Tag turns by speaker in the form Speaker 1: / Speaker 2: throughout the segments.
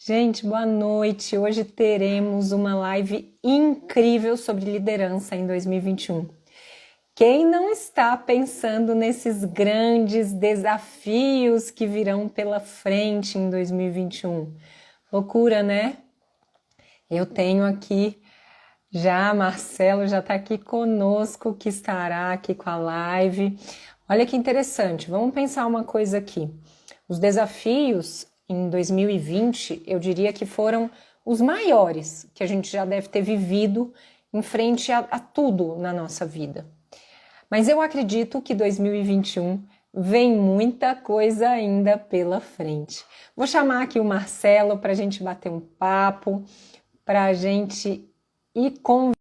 Speaker 1: Gente, boa noite. Hoje teremos uma live incrível sobre liderança em 2021. Quem não está pensando nesses grandes desafios que virão pela frente em 2021? Loucura, né? Eu tenho aqui já, Marcelo já está aqui conosco, que estará aqui com a live. Olha que interessante, vamos pensar uma coisa aqui. Os desafios em 2020, eu diria que foram os maiores que a gente já deve ter vivido em frente a tudo na nossa vida. Mas eu acredito que 2021 vem muita coisa ainda pela frente. Vou chamar aqui o Marcelo para a gente bater um papo, para a gente ir com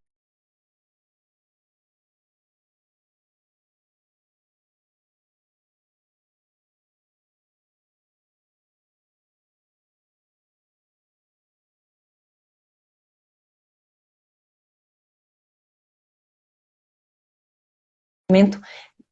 Speaker 1: momento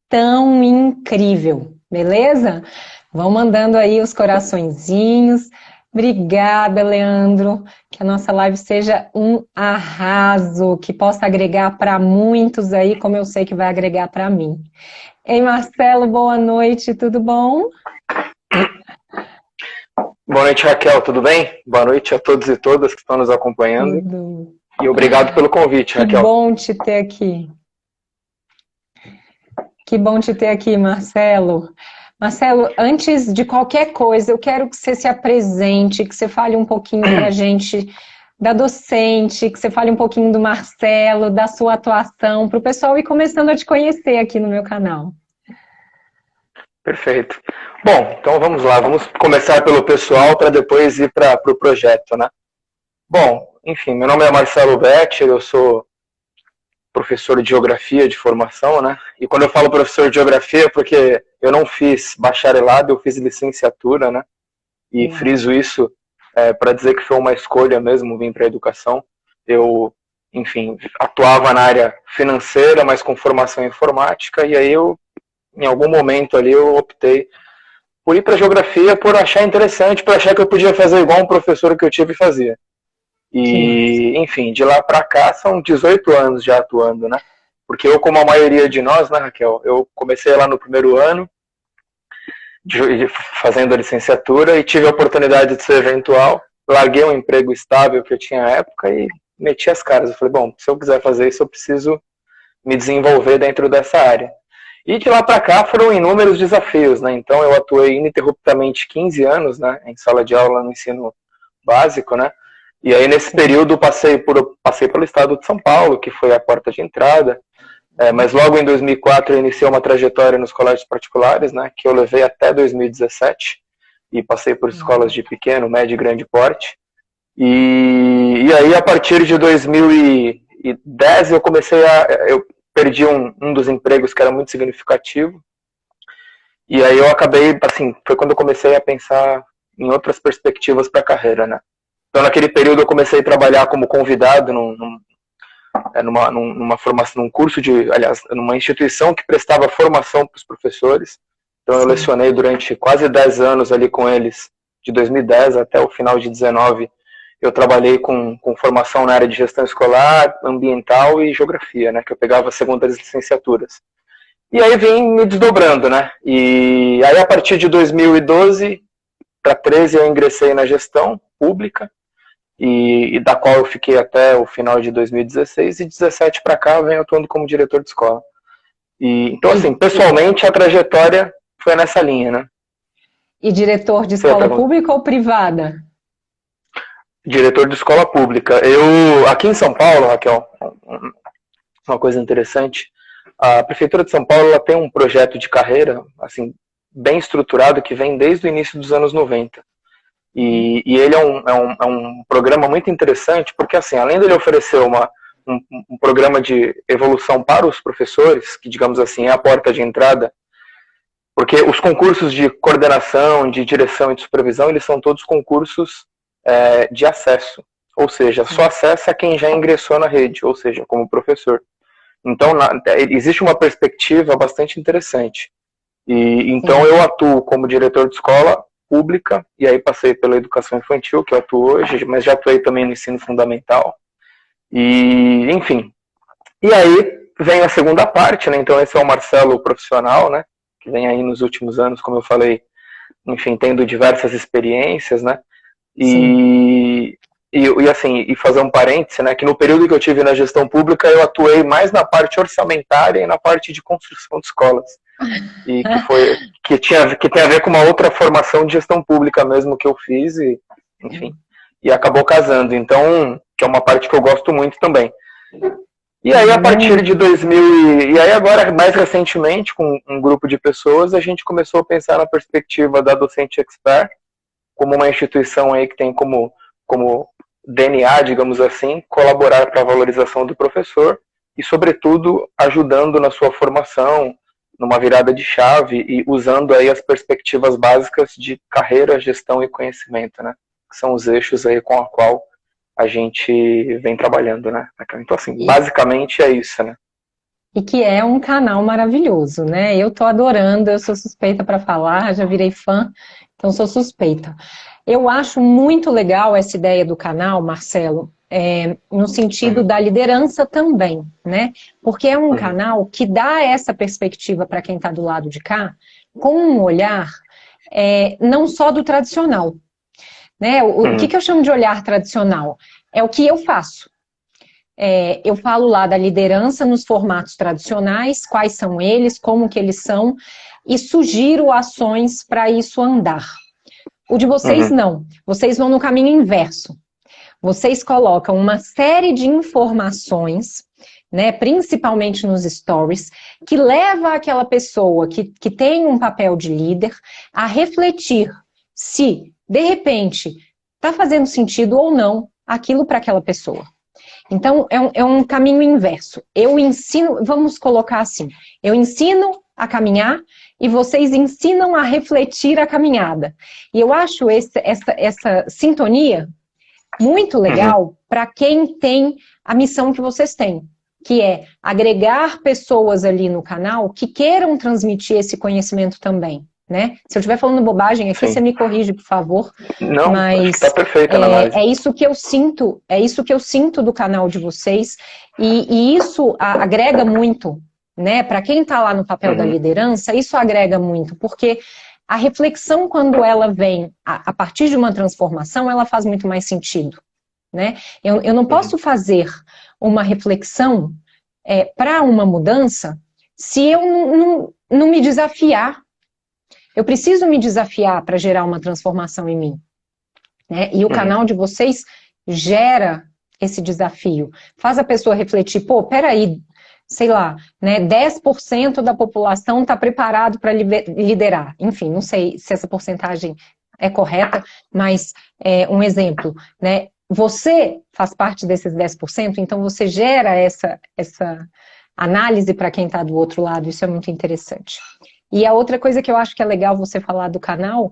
Speaker 1: tão incrível, beleza? Vão mandando aí os coraçõezinhos. Obrigada, Leandro. Que a nossa live seja um arraso, que possa agregar para muitos aí, como eu sei que vai agregar para mim. Ei, Marcelo, boa noite, tudo bom?
Speaker 2: Boa noite, Raquel, tudo bem? Boa noite a todos e todas que estão nos acompanhando.
Speaker 1: Tudo.
Speaker 2: E obrigado pelo convite, Raquel.
Speaker 1: Que bom te ter aqui. Que bom te ter aqui, Marcelo. Marcelo, antes de qualquer coisa, eu quero que você se apresente, que você fale um pouquinho para a gente da docente, que você fale um pouquinho do Marcelo, da sua atuação, para o pessoal ir começando a te conhecer aqui no meu canal.
Speaker 2: Perfeito. Bom, então vamos lá, vamos começar pelo pessoal para depois ir para o projeto, né? Bom, enfim, meu nome é Marcelo Betti, eu sou professor de geografia de formação, né? E quando eu falo professor de geografia é porque eu não fiz bacharelado, eu fiz licenciatura, né? E friso isso para dizer que foi uma escolha mesmo vir para a educação. Eu, enfim, atuava na área financeira, mas com formação em informática, e aí eu, em algum momento ali, eu optei por ir para geografia, por achar interessante, por achar que eu podia fazer igual um professor que eu tive fazia. E, enfim, de lá para cá são 18 anos já atuando, né? Porque eu, como a maioria de nós, né, Raquel, eu comecei lá no primeiro ano, fazendo a licenciatura, e tive a oportunidade de ser eventual, larguei um emprego estável que eu tinha na época e meti as caras. Eu falei, bom, se eu quiser fazer isso, eu preciso me desenvolver dentro dessa área. E de lá para cá foram inúmeros desafios, né? Então eu atuei ininterruptamente 15 anos, né, em sala de aula no ensino básico, né? E aí nesse período passei pelo estado de São Paulo, que foi a porta de entrada, mas logo em 2004 eu iniciei uma trajetória nos colégios particulares, né, que eu levei até 2017, e passei por escolas de pequeno, médio e grande porte. E aí a partir de 2010 eu perdi um dos empregos que era muito significativo, e aí eu acabei, assim, foi quando eu comecei a pensar em outras perspectivas para a carreira, né. Então naquele período eu comecei a trabalhar como convidado numa formação, num curso numa instituição que prestava formação para os professores. Então eu lecionei durante quase 10 anos ali com eles, de 2010 até o final de 2019. Eu trabalhei com formação na área de gestão escolar, ambiental e geografia, né, que eu pegava as segundas licenciaturas. E aí vim me desdobrando, né, e aí a partir de 2012 para 2013 eu ingressei na gestão pública, e da qual eu fiquei até o final de 2016, e 2017 para cá eu venho atuando como diretor de escola. Então, assim, pessoalmente a trajetória foi nessa linha, né?
Speaker 1: E diretor de escola pública ou privada?
Speaker 2: Diretor de escola pública. Aqui em São Paulo, Raquel, uma coisa interessante, a Prefeitura de São Paulo ela tem um projeto de carreira, assim, bem estruturado, que vem desde o início dos anos 90. E ele é um programa muito interessante, porque, assim, além dele oferecer um programa de evolução para os professores, que, digamos assim, é a porta de entrada, porque os concursos de coordenação, de direção e de supervisão, eles são todos concursos de acesso, ou seja, só acessa quem já ingressou na rede, ou seja, como professor. Então, existe uma perspectiva bastante interessante. Então, eu atuo como diretor de escola pública, e aí passei pela educação infantil, que eu atuo hoje, mas já atuei também no ensino fundamental. E, enfim. E aí vem a segunda parte, né? Então esse é o Marcelo profissional, né? Que vem aí nos últimos anos, como eu falei, enfim, tendo diversas experiências, né? E fazer um parêntese, né? Que no período que eu tive na gestão pública, eu atuei mais na parte orçamentária e na parte de construção de escolas. E que tem a ver com uma outra formação de gestão pública mesmo que eu fiz, e, enfim, e acabou casando. Então, que é uma parte que eu gosto muito também. E aí, a partir de 2000, e aí agora, mais recentemente, com um grupo de pessoas, a gente começou a pensar na perspectiva da Docente Expert, como uma instituição aí que tem como DNA, digamos assim, colaborar para a valorização do professor e, sobretudo, ajudando na sua formação, numa virada de chave e usando aí as perspectivas básicas de carreira, gestão e conhecimento, né? Que são os eixos aí com a qual a gente vem trabalhando, né? Então, assim, basicamente é isso, né?
Speaker 1: E que é um canal maravilhoso, né? Eu tô adorando, eu sou suspeita para falar, já virei fã, então sou suspeita. Eu acho muito legal essa ideia do canal, Marcelo, no sentido da liderança também, né? Porque é um canal que dá essa perspectiva para quem está do lado de cá, com um olhar não só do tradicional, né? O que eu chamo de olhar tradicional? É o que eu faço. Eu falo lá da liderança nos formatos tradicionais, quais são eles, como que eles são, e sugiro ações para isso andar. O de vocês não. Vocês vão no caminho inverso. Vocês colocam uma série de informações, né, principalmente nos stories, que leva aquela pessoa que tem um papel de líder a refletir se, de repente, está fazendo sentido ou não aquilo para aquela pessoa. Então, é um caminho inverso. Eu ensino, vamos colocar assim, eu ensino a caminhar e vocês ensinam a refletir a caminhada. E eu acho essa sintonia muito legal para quem tem a missão que vocês têm, que é agregar pessoas ali no canal que queiram transmitir esse conhecimento também, né? Se eu estiver falando bobagem aqui, você me corrige, por favor.
Speaker 2: Não,
Speaker 1: mas
Speaker 2: está perfeita na análise.
Speaker 1: É isso que eu sinto do canal de vocês, e isso agrega muito, né? Para quem está lá no papel da liderança, isso agrega muito, porque a reflexão, quando ela vem a partir de uma transformação, ela faz muito mais sentido, né? Eu não posso fazer uma reflexão para uma mudança se eu não me desafiar. Eu preciso me desafiar para gerar uma transformação em mim, né? E o canal de vocês gera esse desafio. Faz a pessoa refletir, pô, peraí, sei lá, né, 10% da população está preparado para liderar. Enfim, não sei se essa porcentagem é correta, mas um exemplo, né? Você faz parte desses 10%, então você gera essa análise para quem está do outro lado, isso é muito interessante. E a outra coisa que eu acho que é legal você falar do canal,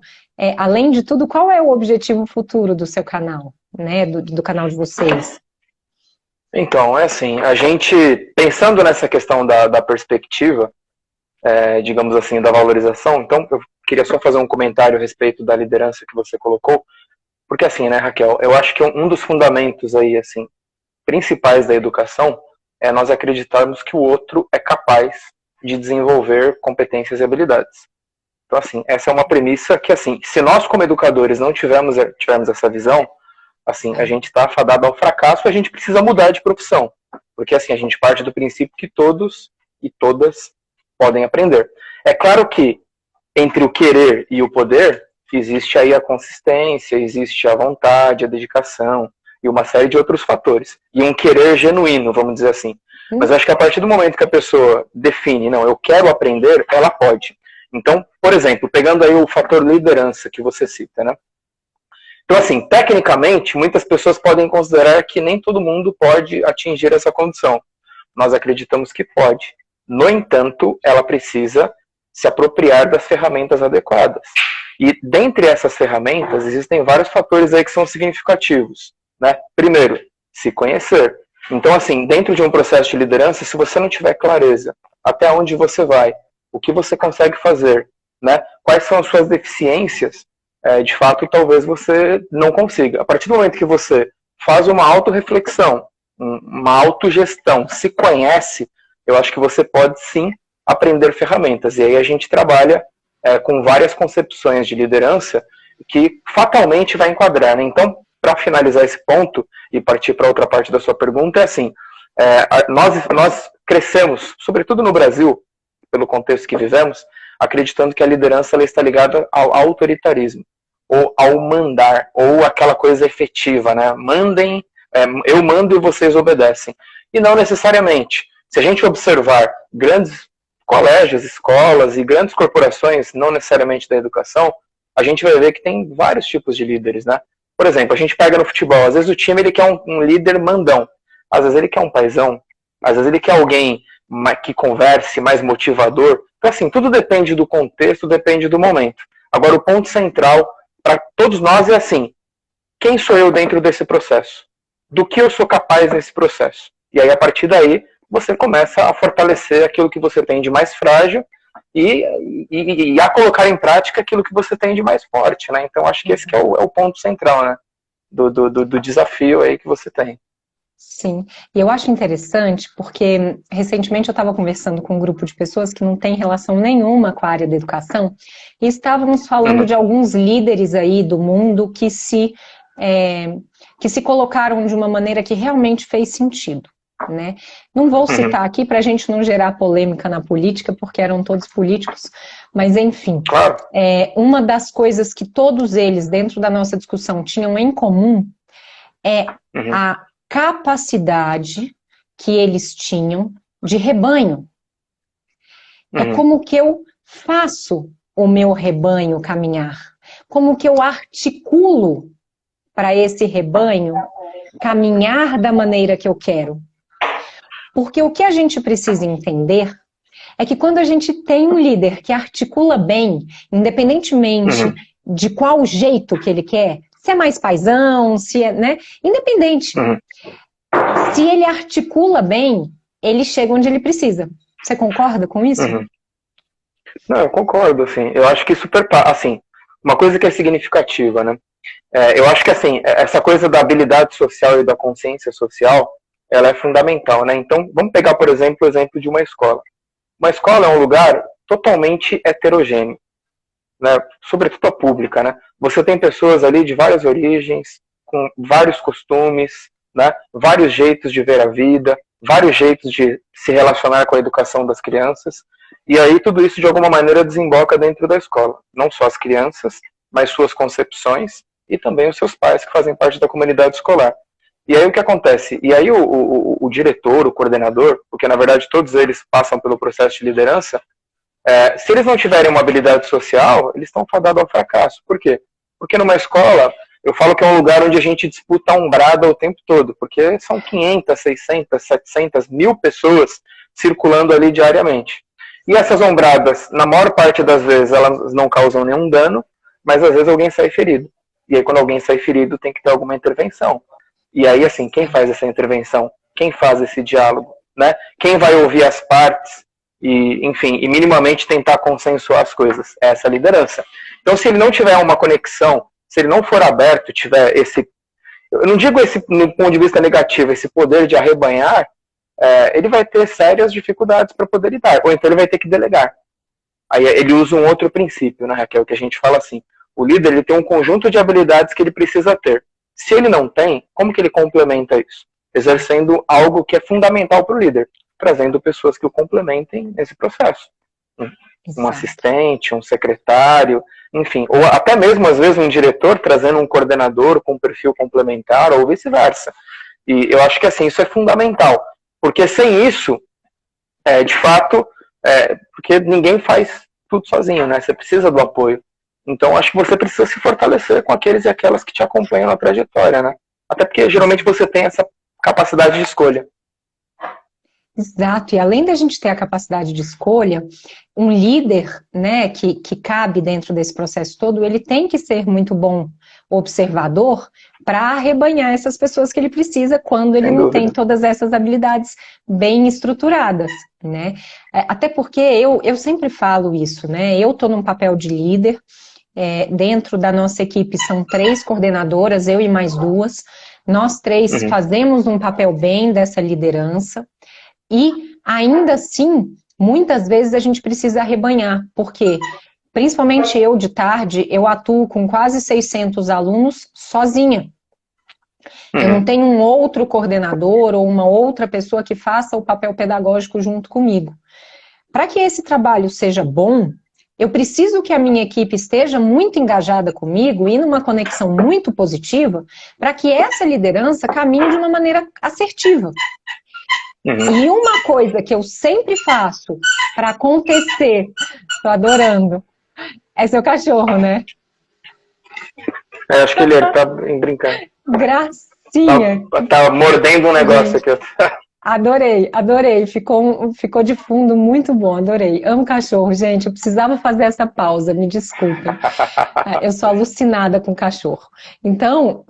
Speaker 1: além de tudo, qual é o objetivo futuro do seu canal, né, do canal de vocês?
Speaker 2: Então, é assim, a gente, pensando nessa questão da perspectiva, digamos assim, da valorização, então eu queria só fazer um comentário a respeito da liderança que você colocou, porque assim, né, Raquel, eu acho que um dos fundamentos aí, assim, principais da educação é nós acreditarmos que o outro é capaz de desenvolver competências e habilidades. Então, assim, essa é uma premissa que, assim, se nós como educadores não tivermos essa visão, assim, a gente está fadado ao fracasso, a gente precisa mudar de profissão. Porque, assim, a gente parte do princípio que todos e todas podem aprender. É claro que, entre o querer e o poder, existe aí a consistência, existe a vontade, a dedicação e uma série de outros fatores. E um querer genuíno, vamos dizer assim. Mas acho que a partir do momento que a pessoa define, não, eu quero aprender, ela pode. Então, por exemplo, pegando aí o fator liderança que você cita, né? Então, assim, tecnicamente, muitas pessoas podem considerar que nem todo mundo pode atingir essa condição. Nós acreditamos que pode. No entanto, ela precisa se apropriar das ferramentas adequadas. E dentre essas ferramentas, existem vários fatores aí que são significativos, né? Primeiro, se conhecer. Então, assim, dentro de um processo de liderança, se você não tiver clareza até onde você vai, o que você consegue fazer, né? Quais são as suas deficiências, de fato, talvez você não consiga. A partir do momento que você faz uma autorreflexão, uma autogestão, se conhece, eu acho que você pode sim aprender ferramentas. E aí a gente trabalha com várias concepções de liderança que fatalmente vai enquadrar, né? Então, para finalizar esse ponto e partir para outra parte da sua pergunta, é assim, nós crescemos, sobretudo no Brasil, pelo contexto que vivemos, acreditando que a liderança ela está ligada ao autoritarismo, ou ao mandar, ou aquela coisa efetiva, né? Mandem, eu mando e vocês obedecem. E não necessariamente. Se a gente observar grandes colégios, escolas e grandes corporações, não necessariamente da educação, a gente vai ver que tem vários tipos de líderes, né? Por exemplo, a gente pega no futebol, às vezes o time ele quer um líder mandão, às vezes ele quer um paizão, às vezes ele quer alguém que converse, mais motivador. Então, assim, tudo depende do contexto, depende do momento. Agora, o ponto central para todos nós é assim, quem sou eu dentro desse processo? Do que eu sou capaz nesse processo? E aí, a partir daí, você começa a fortalecer aquilo que você tem de mais frágil e a colocar em prática aquilo que você tem de mais forte, né? Então, acho que esse que é o ponto central, né? Do desafio aí que você tem.
Speaker 1: Sim, e eu acho interessante porque recentemente eu estava conversando com um grupo de pessoas que não tem relação nenhuma com a área da educação e estávamos falando de alguns líderes aí do mundo que se colocaram de uma maneira que realmente fez sentido, né? Não vou citar aqui para a gente não gerar polêmica na política, porque eram todos políticos, mas enfim,
Speaker 2: claro.
Speaker 1: Uma das coisas que todos eles, dentro da nossa discussão, tinham em comum é a capacidade que eles tinham de rebanho. É como que eu faço o meu rebanho caminhar, como que eu articulo para esse rebanho caminhar da maneira que eu quero. Porque o que a gente precisa entender é que quando a gente tem um líder que articula bem, independentemente de qual jeito que ele quer, se é mais paizão, se é, né? Independente. Se ele articula bem, ele chega onde ele precisa. Você concorda com isso?
Speaker 2: Não, eu concordo, assim. Eu acho que assim, uma coisa que é significativa, né? Eu acho que, assim, essa coisa da habilidade social e da consciência social, ela é fundamental, né? Então, vamos pegar, por exemplo, o exemplo de uma escola. Uma escola é um lugar totalmente heterogêneo, né? Sobretudo a pública, né? Você tem pessoas ali de várias origens, com vários costumes, né? Vários jeitos de ver a vida, vários jeitos de se relacionar com a educação das crianças, e aí tudo isso de alguma maneira desemboca dentro da escola. Não só as crianças, mas suas concepções e também os seus pais que fazem parte da comunidade escolar. E aí o que acontece? E aí o diretor, o coordenador, porque na verdade todos eles passam pelo processo de liderança, se eles não tiverem uma habilidade social, eles estão fadados ao fracasso. Por quê? Porque numa escola, eu falo que é um lugar onde a gente disputa a umbrada o tempo todo, porque são 500, 600, 700, 1000 pessoas circulando ali diariamente. E essas ombradas, na maior parte das vezes, elas não causam nenhum dano, mas às vezes alguém sai ferido. E aí quando alguém sai ferido, tem que ter alguma intervenção. E aí, assim, quem faz essa intervenção? Quem faz esse diálogo? Né? Quem vai ouvir as partes e, enfim, e minimamente tentar consensuar as coisas? É essa liderança. Então, se ele não tiver uma conexão, se ele não for aberto, tiver esse... Eu não digo esse no ponto de vista negativo, esse poder de arrebanhar, ele vai ter sérias dificuldades para poder lidar. Ou então ele vai ter que delegar. Aí ele usa um outro princípio, né, Raquel, que a gente fala assim. O líder ele tem um conjunto de habilidades que ele precisa ter. Se ele não tem, como que ele complementa isso? Exercendo algo que é fundamental para o líder, trazendo pessoas que o complementem nesse processo. Um assistente, um secretário, enfim, ou até mesmo às vezes um diretor trazendo um coordenador com um perfil complementar ou vice-versa. E eu acho que assim, isso é fundamental, porque sem isso, de fato, porque ninguém faz tudo sozinho, né? Você precisa do apoio. Então, acho que você precisa se fortalecer com aqueles e aquelas que te acompanham na trajetória, né? Até porque, geralmente, você tem essa capacidade de escolha.
Speaker 1: Exato, e além da gente ter a capacidade de escolha, um líder, né, que cabe dentro desse processo todo, ele tem que ser muito bom observador para arrebanhar essas pessoas que ele precisa quando ele não tem todas essas habilidades bem estruturadas, né? Até porque eu sempre falo isso, né? Eu estou num papel de líder dentro da nossa equipe são 3 coordenadoras, eu e mais 2. Nós 3 fazemos um papel bem dessa liderança e, ainda assim, muitas vezes a gente precisa arrebanhar, porque, principalmente eu de tarde, eu atuo com quase 600 alunos sozinha. Eu não tenho um outro coordenador ou uma outra pessoa que faça o papel pedagógico junto comigo. Para que esse trabalho seja bom, eu preciso que a minha equipe esteja muito engajada comigo e numa conexão muito positiva para que essa liderança caminhe de uma maneira assertiva. E uma coisa que eu sempre faço para acontecer, tô adorando, é seu cachorro, né?
Speaker 2: Acho que ele tá brincando.
Speaker 1: Gracinha.
Speaker 2: Tá mordendo um negócio aqui.
Speaker 1: Adorei. Ficou de fundo muito bom, adorei. Amo cachorro, gente. Eu precisava fazer essa pausa, me desculpem. Eu sou alucinada com cachorro. Então,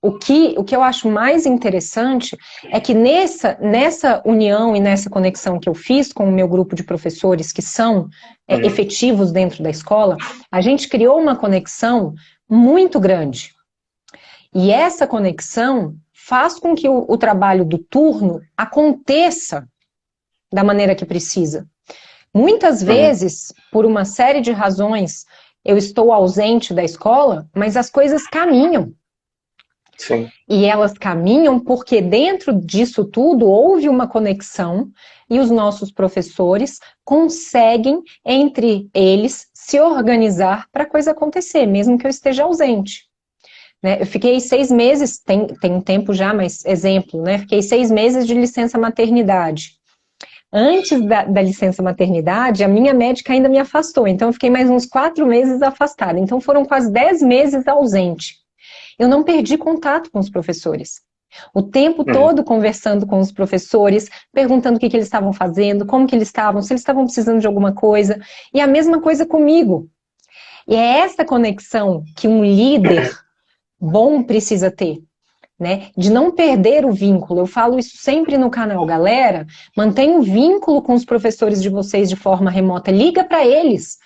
Speaker 1: o que eu acho mais interessante é que nessa união e nessa conexão que eu fiz com o meu grupo de professores que são efetivos dentro da escola, a gente criou uma conexão muito grande. E essa conexão faz com que o trabalho do turno aconteça da maneira que precisa. Muitas vezes, por uma série de razões, eu estou ausente da escola, mas as coisas caminham.
Speaker 2: Sim.
Speaker 1: E elas caminham porque dentro disso tudo houve uma conexão e os nossos professores conseguem, entre eles, se organizar para a coisa acontecer, mesmo que eu esteja ausente. Eu fiquei 6 meses, tem um tempo já, mas exemplo, né? Fiquei 6 meses de licença maternidade. Antes da licença maternidade, a minha médica ainda me afastou, então eu fiquei mais uns 4 meses afastada. Então foram quase 10 meses ausente. Eu não perdi contato com os professores. O tempo todo conversando com os professores, perguntando o que eles estavam fazendo, como que eles estavam, se eles estavam precisando de alguma coisa. E a mesma coisa comigo. E é essa conexão que um líder bom precisa ter, né? De não perder o vínculo. Eu falo isso sempre no canal, galera, mantenha o vínculo com os professores de vocês de forma remota, liga para eles,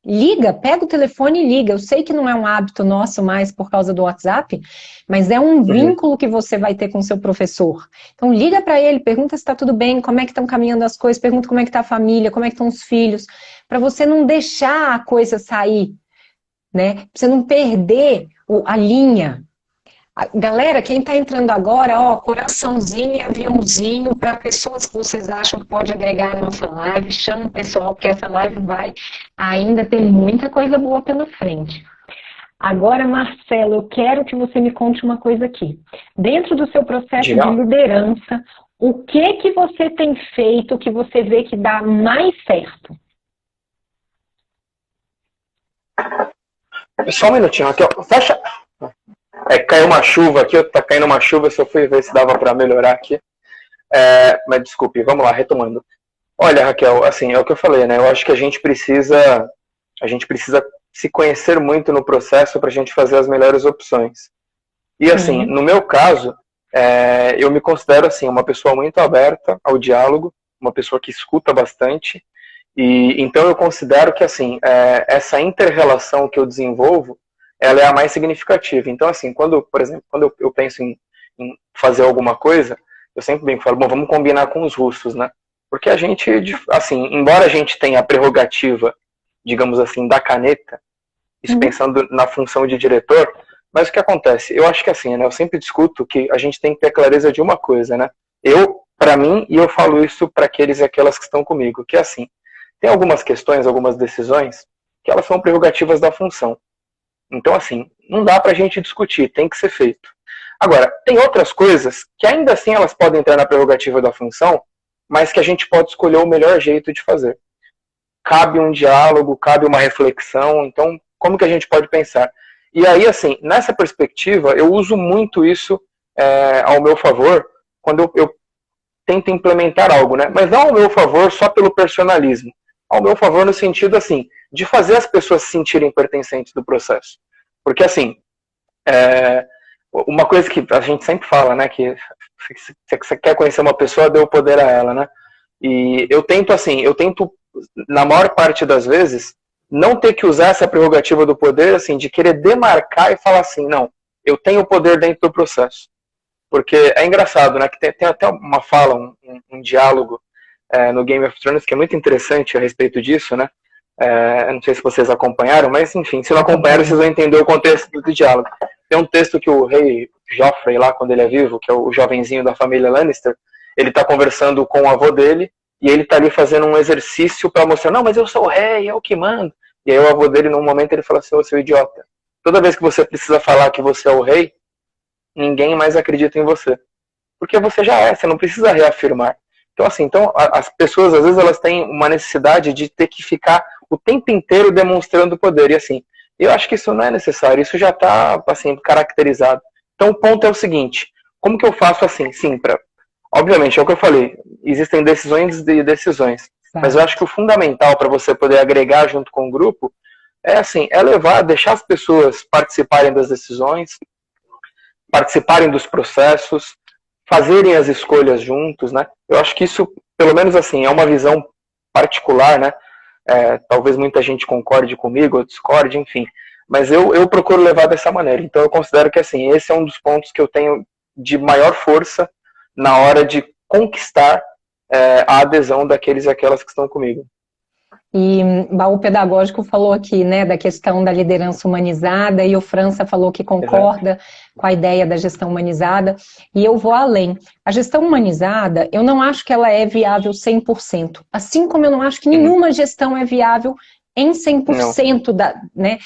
Speaker 1: liga, pega o telefone e liga. Eu sei que não é um hábito nosso mais por causa do WhatsApp, mas é um vínculo que você vai ter com o seu professor. Então liga para ele, pergunta se está tudo bem, como é que estão caminhando as coisas, pergunta como é que está a família, como é que estão os filhos, para você não deixar a coisa sair, né? Pra você não perder a linha. Galera, quem está entrando agora, coraçãozinho e aviãozinho para pessoas que vocês acham que pode agregar na nossa live, chama o pessoal, porque essa live vai ainda ter muita coisa boa pela frente. Agora, Marcelo, eu quero que você me conte uma coisa aqui. Dentro do seu processo de liderança, o que você tem feito que você vê que dá mais certo?
Speaker 2: Só um minutinho aqui, ó. Fecha. Caiu uma chuva aqui, tá caindo uma chuva, só fui ver se dava para melhorar aqui. Mas desculpe, vamos lá, retomando. Olha, Raquel, assim, é o que eu falei, né? Eu acho que a gente precisa se conhecer muito no processo para a gente fazer as melhores opções. E assim, no meu caso, eu me considero assim uma pessoa muito aberta ao diálogo, uma pessoa que escuta bastante. E então eu considero que assim essa inter-relação que eu desenvolvo, ela é a mais significativa. Então assim, por exemplo, quando eu penso em fazer alguma coisa, eu sempre falo, bom, vamos combinar com os russos, né? Porque a gente, assim, embora a gente tenha a prerrogativa, digamos assim, da caneta, isso pensando na função de diretor, mas o que acontece? Eu acho que assim, né? Eu sempre discuto que a gente tem que ter clareza de uma coisa, né? Para mim, e eu falo isso para aqueles e aquelas que estão comigo, que é assim, tem algumas questões, algumas decisões, que elas são prerrogativas da função. Então, assim, não dá pra gente discutir, tem que ser feito. Agora, tem outras coisas que ainda assim elas podem entrar na prerrogativa da função, mas que a gente pode escolher o melhor jeito de fazer. Cabe um diálogo, cabe uma reflexão, então, como que a gente pode pensar? E aí, assim, nessa perspectiva, eu uso muito isso ao meu favor, quando eu tento implementar algo, né? Mas não ao meu favor só pelo personalismo. Ao meu favor no sentido, assim, de fazer as pessoas se sentirem pertencentes do processo. Porque, assim, uma coisa que a gente sempre fala, né, que se você quer conhecer uma pessoa, dê o poder a ela, né? E eu tento, na maior parte das vezes, não ter que usar essa prerrogativa do poder, assim, de querer demarcar e falar assim, não, eu tenho poder dentro do processo. Porque é engraçado, né, que tem até uma fala, um diálogo no Game of Thrones que é muito interessante a respeito disso, né, não sei se vocês acompanharam, mas enfim, se não acompanharam, vocês vão entender o contexto do diálogo. Tem um texto que o rei Joffrey, lá quando ele é vivo, que é o jovenzinho da família Lannister, ele tá conversando com o avô dele, e ele tá ali fazendo um exercício para mostrar, não, mas eu sou o rei, é o que mando. E aí o avô dele, num momento, ele fala assim, ô seu idiota, toda vez que você precisa falar que você é o rei, ninguém mais acredita em você. Porque você já é, você não precisa reafirmar. Então, assim, as pessoas, às vezes, elas têm uma necessidade de ter que ficar o tempo inteiro demonstrando poder. E, assim, eu acho que isso não é necessário, isso já está, assim, caracterizado. Então, o ponto é o seguinte, como que eu faço assim? Sim, obviamente, é o que eu falei, existem decisões e decisões. Mas eu acho que o fundamental para você poder agregar junto com o grupo é levar, deixar as pessoas participarem das decisões, participarem dos processos, fazerem as escolhas juntos, né? Eu acho que isso, pelo menos assim, é uma visão particular, né? Talvez muita gente concorde comigo ou discorde, enfim. Mas eu procuro levar dessa maneira. Então eu considero que, assim, esse é um dos pontos que eu tenho de maior força na hora de conquistar a adesão daqueles e aquelas que estão comigo.
Speaker 1: E Baú Pedagógico falou aqui, né, da questão da liderança humanizada, e o França falou que concorda com a ideia da gestão humanizada, e eu vou além. A gestão humanizada, eu não acho que ela é viável 100%, assim como eu não acho que nenhuma gestão é viável em 100% né?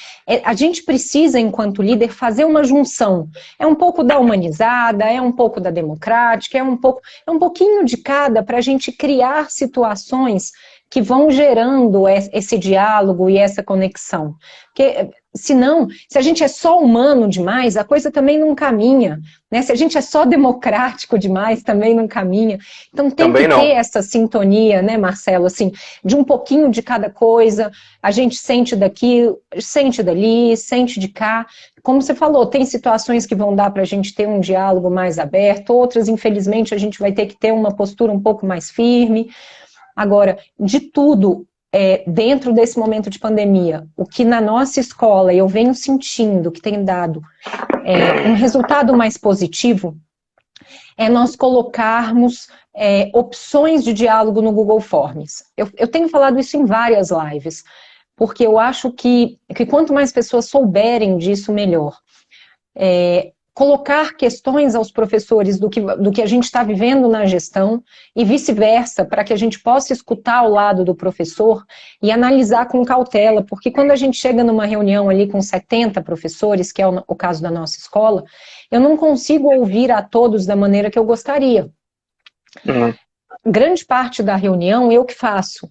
Speaker 1: A gente precisa, enquanto líder, fazer uma junção. É um pouco da humanizada, é um pouco da democrática, é um pouquinho de cada para a gente criar situações que vão gerando esse diálogo e essa conexão. Porque, senão, se a gente é só humano demais, a coisa também não caminha. Né? Se a gente é só democrático demais, também não caminha. Então tem também que ter essa sintonia, né, Marcelo? Assim, de um pouquinho de cada coisa, a gente sente daqui, sente dali, sente de cá. Como você falou, tem situações que vão dar para a gente ter um diálogo mais aberto, outras, infelizmente, a gente vai ter que ter uma postura um pouco mais firme. Agora, de tudo, dentro desse momento de pandemia, o que na nossa escola eu venho sentindo que tem dado um resultado mais positivo é nós colocarmos opções de diálogo no Google Forms. Eu tenho falado isso em várias lives, porque eu acho que quanto mais pessoas souberem disso, melhor. Colocar questões aos professores do que a gente está vivendo na gestão e vice-versa, para que a gente possa escutar ao lado do professor e analisar com cautela, porque quando a gente chega numa reunião ali com 70 professores, que é o caso da nossa escola, eu não consigo ouvir a todos da maneira que eu gostaria. Grande parte da reunião eu que faço,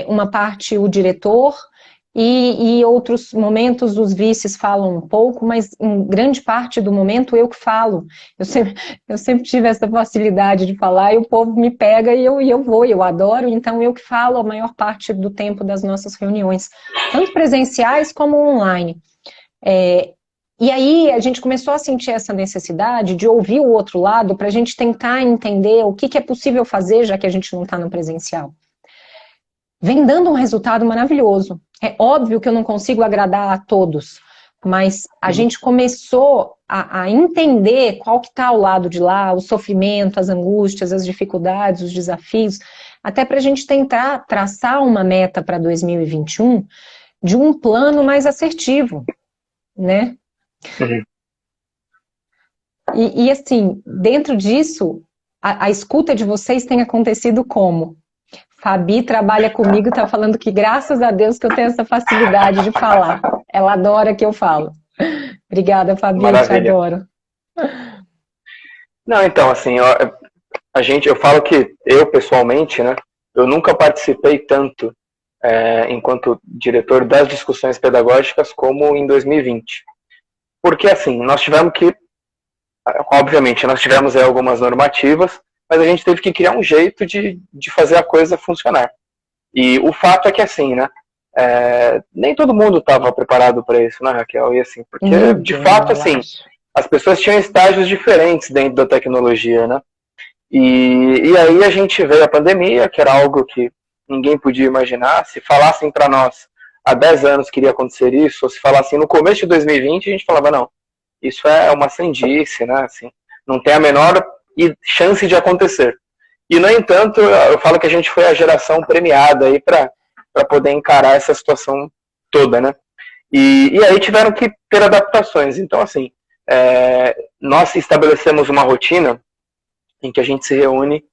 Speaker 1: uma parte o diretor, e outros momentos os vices falam um pouco, mas em grande parte do momento eu que falo. Eu sempre tive essa facilidade de falar e o povo me pega e eu adoro, então eu que falo a maior parte do tempo das nossas reuniões, tanto presenciais como online. E aí a gente começou a sentir essa necessidade de ouvir o outro lado para a gente tentar entender o que é possível fazer, já que a gente não está no presencial. Vem dando um resultado maravilhoso. É óbvio que eu não consigo agradar a todos, mas a gente começou a entender qual que está ao lado de lá, o sofrimento, as angústias, as dificuldades, os desafios, até para a gente tentar traçar uma meta para 2021 de um plano mais assertivo, né? E assim, dentro disso, a escuta de vocês tem acontecido como? Fabi trabalha comigo e está falando que graças a Deus que eu tenho essa facilidade de falar. Ela adora que eu falo. Obrigada, Fabi,
Speaker 2: Maravilha.
Speaker 1: Te adoro.
Speaker 2: Não, então, assim, eu falo que eu, pessoalmente, né, eu nunca participei tanto enquanto diretor das discussões pedagógicas como em 2020. Porque, assim, nós tivemos que, obviamente, nós tivemos algumas normativas, mas a gente teve que criar um jeito de fazer a coisa funcionar. E o fato é que, assim, né, nem todo mundo estava preparado para isso, né, Raquel? E assim, porque, de fato, assim, as pessoas tinham estágios diferentes dentro da tecnologia, né? E aí a gente veio a pandemia, que era algo que ninguém podia imaginar. Se falassem para nós há 10 anos que iria acontecer isso, ou se falar assim, no começo de 2020, a gente falava, não, isso é uma sandice, né? Assim, não tem a menor chance de acontecer. E, no entanto, eu falo que a gente foi a geração premiada aí para poder encarar essa situação toda, né? E aí tiveram que ter adaptações. Então, assim, nós estabelecemos uma rotina em que a gente se reúne.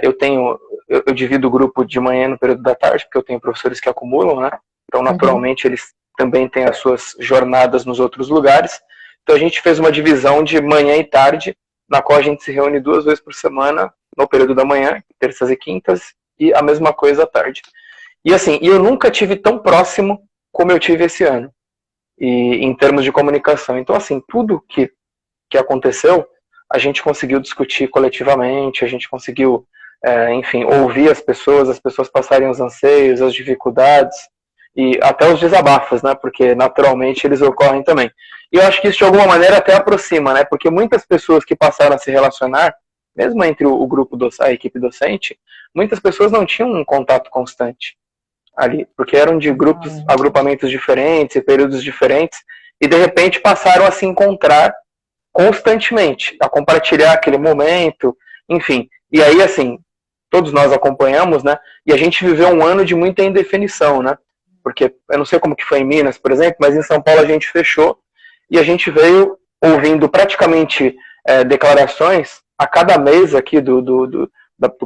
Speaker 2: Eu divido o grupo de manhã no período da tarde, porque eu tenho professores que acumulam, né? Então, naturalmente, eles também têm as suas jornadas nos outros lugares. Então, a gente fez uma divisão de manhã e tarde, na qual a gente se reúne 2 vezes por semana, no período da manhã, terças e quintas, e a mesma coisa à tarde. E assim, eu nunca tive tão próximo como eu tive esse ano, e em termos de comunicação. Então, assim, tudo que aconteceu, a gente conseguiu discutir coletivamente, a gente conseguiu, enfim, ouvir as pessoas passarem os anseios, as dificuldades, e até os desabafos, né, porque naturalmente eles ocorrem também. E eu acho que isso de alguma maneira até aproxima, né, porque muitas pessoas que passaram a se relacionar, mesmo entre o grupo, a equipe docente, muitas pessoas não tinham um contato constante ali, porque eram de agrupamentos diferentes e períodos diferentes, e de repente passaram a se encontrar constantemente, a compartilhar aquele momento, enfim. E aí, assim, todos nós acompanhamos, né, e a gente viveu um ano de muita indefinição, né, porque eu não sei como que foi em Minas, por exemplo, mas em São Paulo a gente fechou, e a gente veio ouvindo praticamente declarações a cada mês aqui do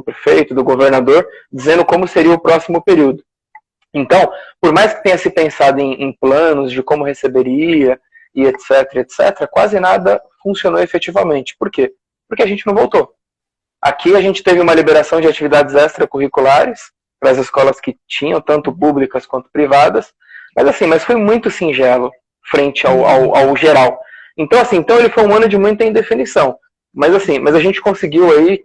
Speaker 2: prefeito, do governador, dizendo como seria o próximo período. Então, por mais que tenha se pensado em planos de como receberia e etc, quase nada funcionou efetivamente. Por quê? Porque a gente não voltou. Aqui a gente teve uma liberação de atividades extracurriculares para as escolas que tinham, tanto públicas quanto privadas, mas foi muito singelo frente ao geral. Então, ele foi um ano de muita indefinição. Mas a gente conseguiu aí,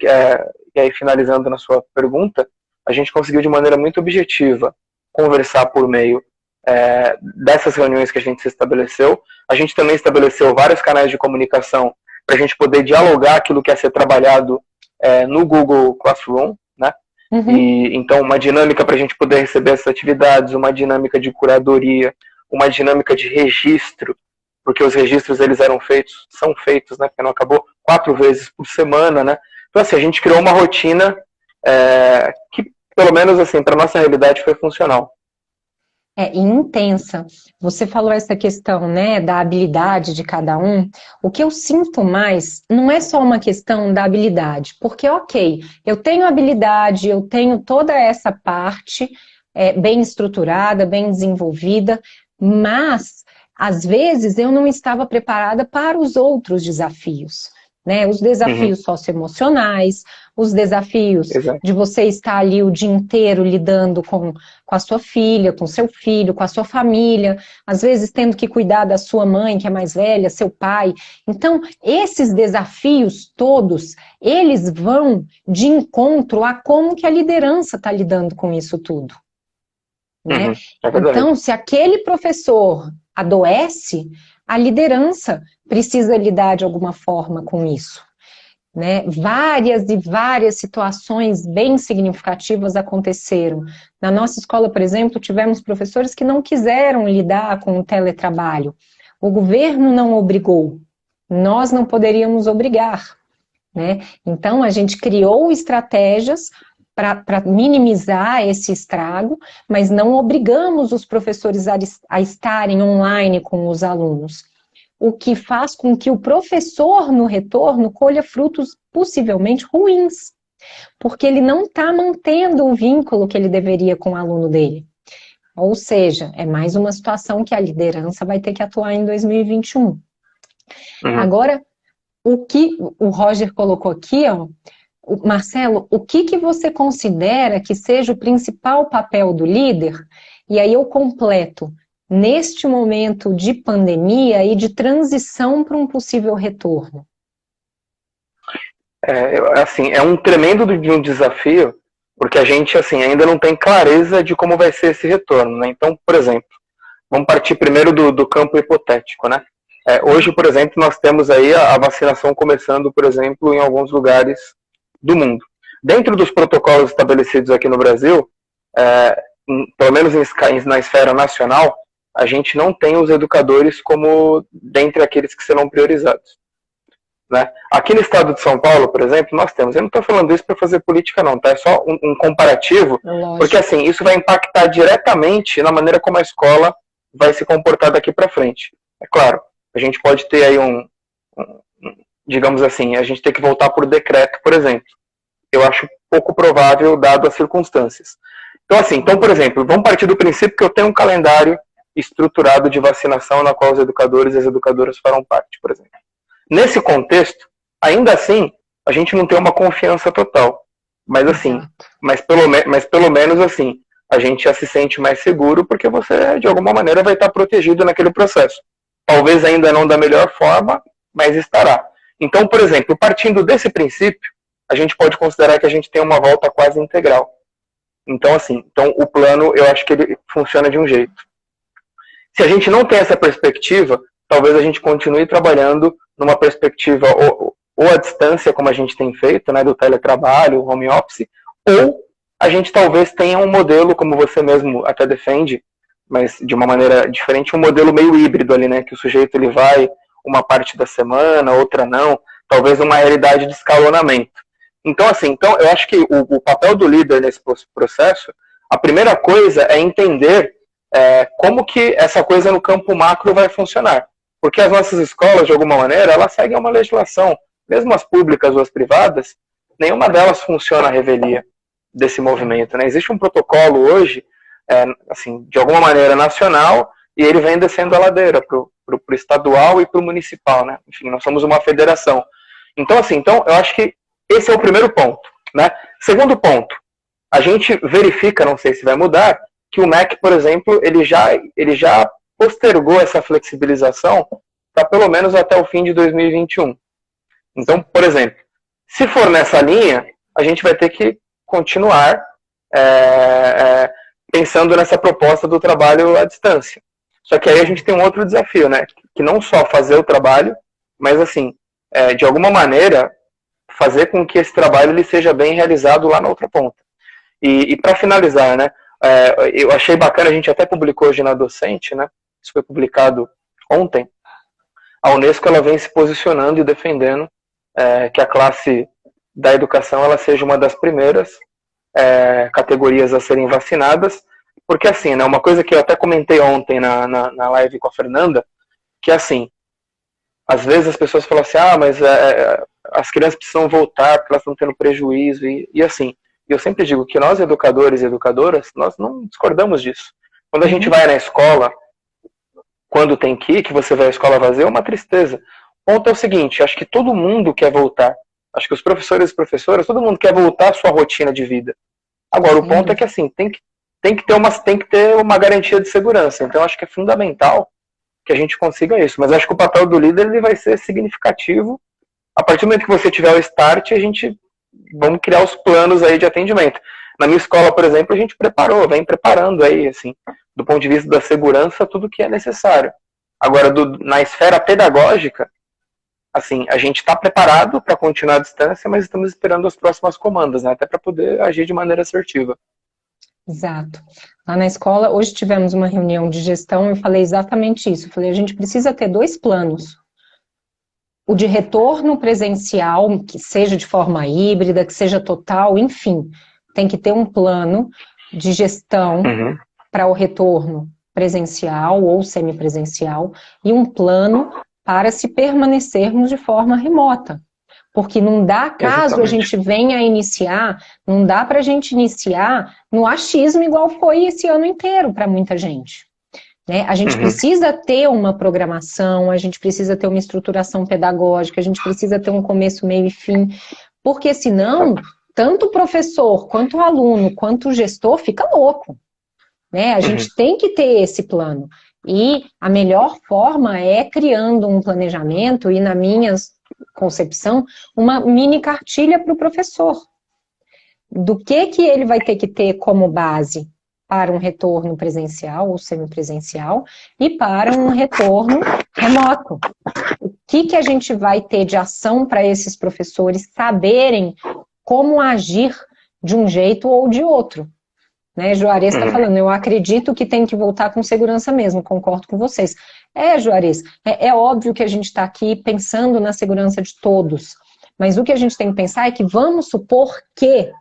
Speaker 2: e aí finalizando na sua pergunta, a gente conseguiu de maneira muito objetiva conversar por meio dessas reuniões que a gente se estabeleceu. A gente também estabeleceu vários canais de comunicação para a gente poder dialogar aquilo que ia ser trabalhado no Google Classroom, né? E então uma dinâmica para a gente poder receber essas atividades, uma dinâmica de curadoria, uma dinâmica de registro, porque os registros eles são feitos, né? Porque não acabou 4 vezes por semana, né? Então assim, a gente criou uma rotina que pelo menos assim para nossa realidade foi funcional.
Speaker 1: Intensa. Você falou essa questão, né, da habilidade de cada um. O que eu sinto mais não é só uma questão da habilidade, porque, ok, eu tenho habilidade, eu tenho toda essa parte bem estruturada, bem desenvolvida, mas, às vezes, eu não estava preparada para os outros desafios, né? Os desafios socioemocionais, os desafios de você estar ali o dia inteiro lidando com a sua filha, com seu filho, com a sua família, às vezes tendo que cuidar da sua mãe, que é mais velha, seu pai. Então, esses desafios todos, eles vão de encontro a como que a liderança está lidando com isso tudo. Né? Então, se aquele professor adoece, a liderança precisa lidar de alguma forma com isso. Né? Várias e várias situações bem significativas aconteceram. Na nossa escola, por exemplo, tivemos professores que não quiseram lidar com o teletrabalho. O governo não obrigou, nós não poderíamos obrigar. Né? Então, a gente criou estratégias para minimizar esse estrago, mas não obrigamos os professores a estarem online com os alunos. O que faz com que o professor, no retorno, colha frutos possivelmente ruins, porque ele não está mantendo o vínculo que ele deveria com o aluno dele. Ou seja, é mais uma situação que a liderança vai ter que atuar em 2021. Agora, o que o Roger colocou aqui, ó, Marcelo, o que você considera que seja o principal papel do líder? E aí eu completo. Neste momento de pandemia e de transição para um possível retorno?
Speaker 2: É um tremendo de um desafio, porque a gente ainda não tem clareza de como vai ser esse retorno. Né? Então, por exemplo, vamos partir primeiro do campo hipotético. Né? Hoje, por exemplo, nós temos aí a vacinação começando, por exemplo, em alguns lugares do mundo. Dentro dos protocolos estabelecidos aqui no Brasil, pelo menos na esfera nacional, a gente não tem os educadores como dentre aqueles que serão priorizados. Né? Aqui no estado de São Paulo, por exemplo, nós temos, eu não estou falando isso para fazer política não, tá? É só um comparativo, porque assim, isso vai impactar diretamente na maneira como a escola vai se comportar daqui para frente. É claro, a gente pode ter aí digamos assim, a gente tem que voltar por decreto, por exemplo. Eu acho pouco provável, dado as circunstâncias. Então, por exemplo, vamos partir do princípio que eu tenho um calendário estruturado de vacinação na qual os educadores e as educadoras farão parte, por exemplo. Nesse contexto, ainda assim, a gente não tem uma confiança total. Mas assim, mas pelo menos assim, a gente já se sente mais seguro porque você, de alguma maneira, vai estar protegido naquele processo. Talvez ainda não da melhor forma, mas estará. Então, por exemplo, partindo desse princípio, a gente pode considerar que a gente tem uma volta quase integral. Então, assim, o plano, eu acho que ele funciona de um jeito. Se a gente não tem essa perspectiva, talvez a gente continue trabalhando numa perspectiva ou à distância, como a gente tem feito, né, do teletrabalho, home office, ou a gente talvez tenha um modelo, como você mesmo até defende, mas de uma maneira diferente, um modelo meio híbrido ali, né, que o sujeito ele vai uma parte da semana, outra não, talvez uma realidade de escalonamento. Então, eu acho que o papel do líder nesse processo, a primeira coisa é entender como que essa coisa no campo macro vai funcionar. Porque as nossas escolas, de alguma maneira, elas seguem uma legislação. Mesmo as públicas ou as privadas, nenhuma delas funciona à revelia desse movimento. Né? Existe um protocolo hoje, assim, de alguma maneira nacional, e ele vem descendo a ladeira para o estadual e para o municipal. Né? Enfim, nós somos uma federação. Então, eu acho que esse é o primeiro ponto. Né? Segundo ponto, a gente verifica, não sei se vai mudar, que o MEC, por exemplo, ele já postergou essa flexibilização para pelo menos até o fim de 2021. Então, por exemplo, se for nessa linha, a gente vai ter que continuar pensando nessa proposta do trabalho à distância. Só que aí a gente tem um outro desafio, né? Que não só fazer o trabalho, mas assim, de alguma maneira, fazer com que esse trabalho ele seja bem realizado lá na outra ponta. E para finalizar, né? Eu achei bacana, a gente até publicou hoje na Docente, né? Isso foi publicado ontem. A Unesco ela vem se posicionando e defendendo que a classe da educação ela seja uma das primeiras categorias a serem vacinadas, porque assim, né, uma coisa que eu até comentei ontem na live com a Fernanda, que assim, às vezes as pessoas falam assim, mas as crianças precisam voltar porque elas estão tendo prejuízo, e assim, eu sempre digo que nós, educadores e educadoras, nós não discordamos disso. Quando a gente vai na escola, quando tem que você vai à escola vazia, é uma tristeza. O ponto é o seguinte, acho que todo mundo quer voltar. Acho que os professores e professoras, todo mundo quer voltar à sua rotina de vida. Agora, o ponto é que assim, tem que ter uma garantia de segurança. Então, acho que é fundamental que a gente consiga isso. Mas acho que o papel do líder ele vai ser significativo. A partir do momento que você tiver o start, vamos criar os planos aí de atendimento. Na minha escola, por exemplo, a gente vem preparando aí, assim, do ponto de vista da segurança, tudo que é necessário. Agora, na esfera pedagógica, assim, a gente está preparado para continuar à distância, mas estamos esperando as próximas comandas, né, até para poder agir de maneira assertiva.
Speaker 1: Exato. Lá na escola, hoje tivemos uma reunião de gestão, eu falei exatamente isso. Eu falei, a gente precisa ter 2 planos. O de retorno presencial, que seja de forma híbrida, que seja total, enfim. Tem que ter um plano de gestão para o retorno presencial ou semipresencial e um plano para se permanecermos de forma remota. Porque não dá, caso a gente venha a iniciar, não dá para a gente iniciar no achismo igual foi esse ano inteiro para muita gente. Né? A gente precisa ter uma programação, a gente precisa ter uma estruturação pedagógica, a gente precisa ter um começo, meio e fim, porque senão, tanto o professor, quanto o aluno, quanto o gestor fica louco. Né? A gente tem que ter esse plano. E a melhor forma é criando um planejamento, e na minha concepção, uma mini cartilha para o professor. Do que ele vai ter que ter como base para um retorno presencial ou semipresencial e para um retorno remoto. O que a gente vai ter de ação para esses professores saberem como agir de um jeito ou de outro. né? Juarez está falando, eu acredito que tem que voltar com segurança mesmo, concordo com vocês. Juarez, é óbvio que a gente está aqui pensando na segurança de todos, mas o que a gente tem que pensar é que vamos supor que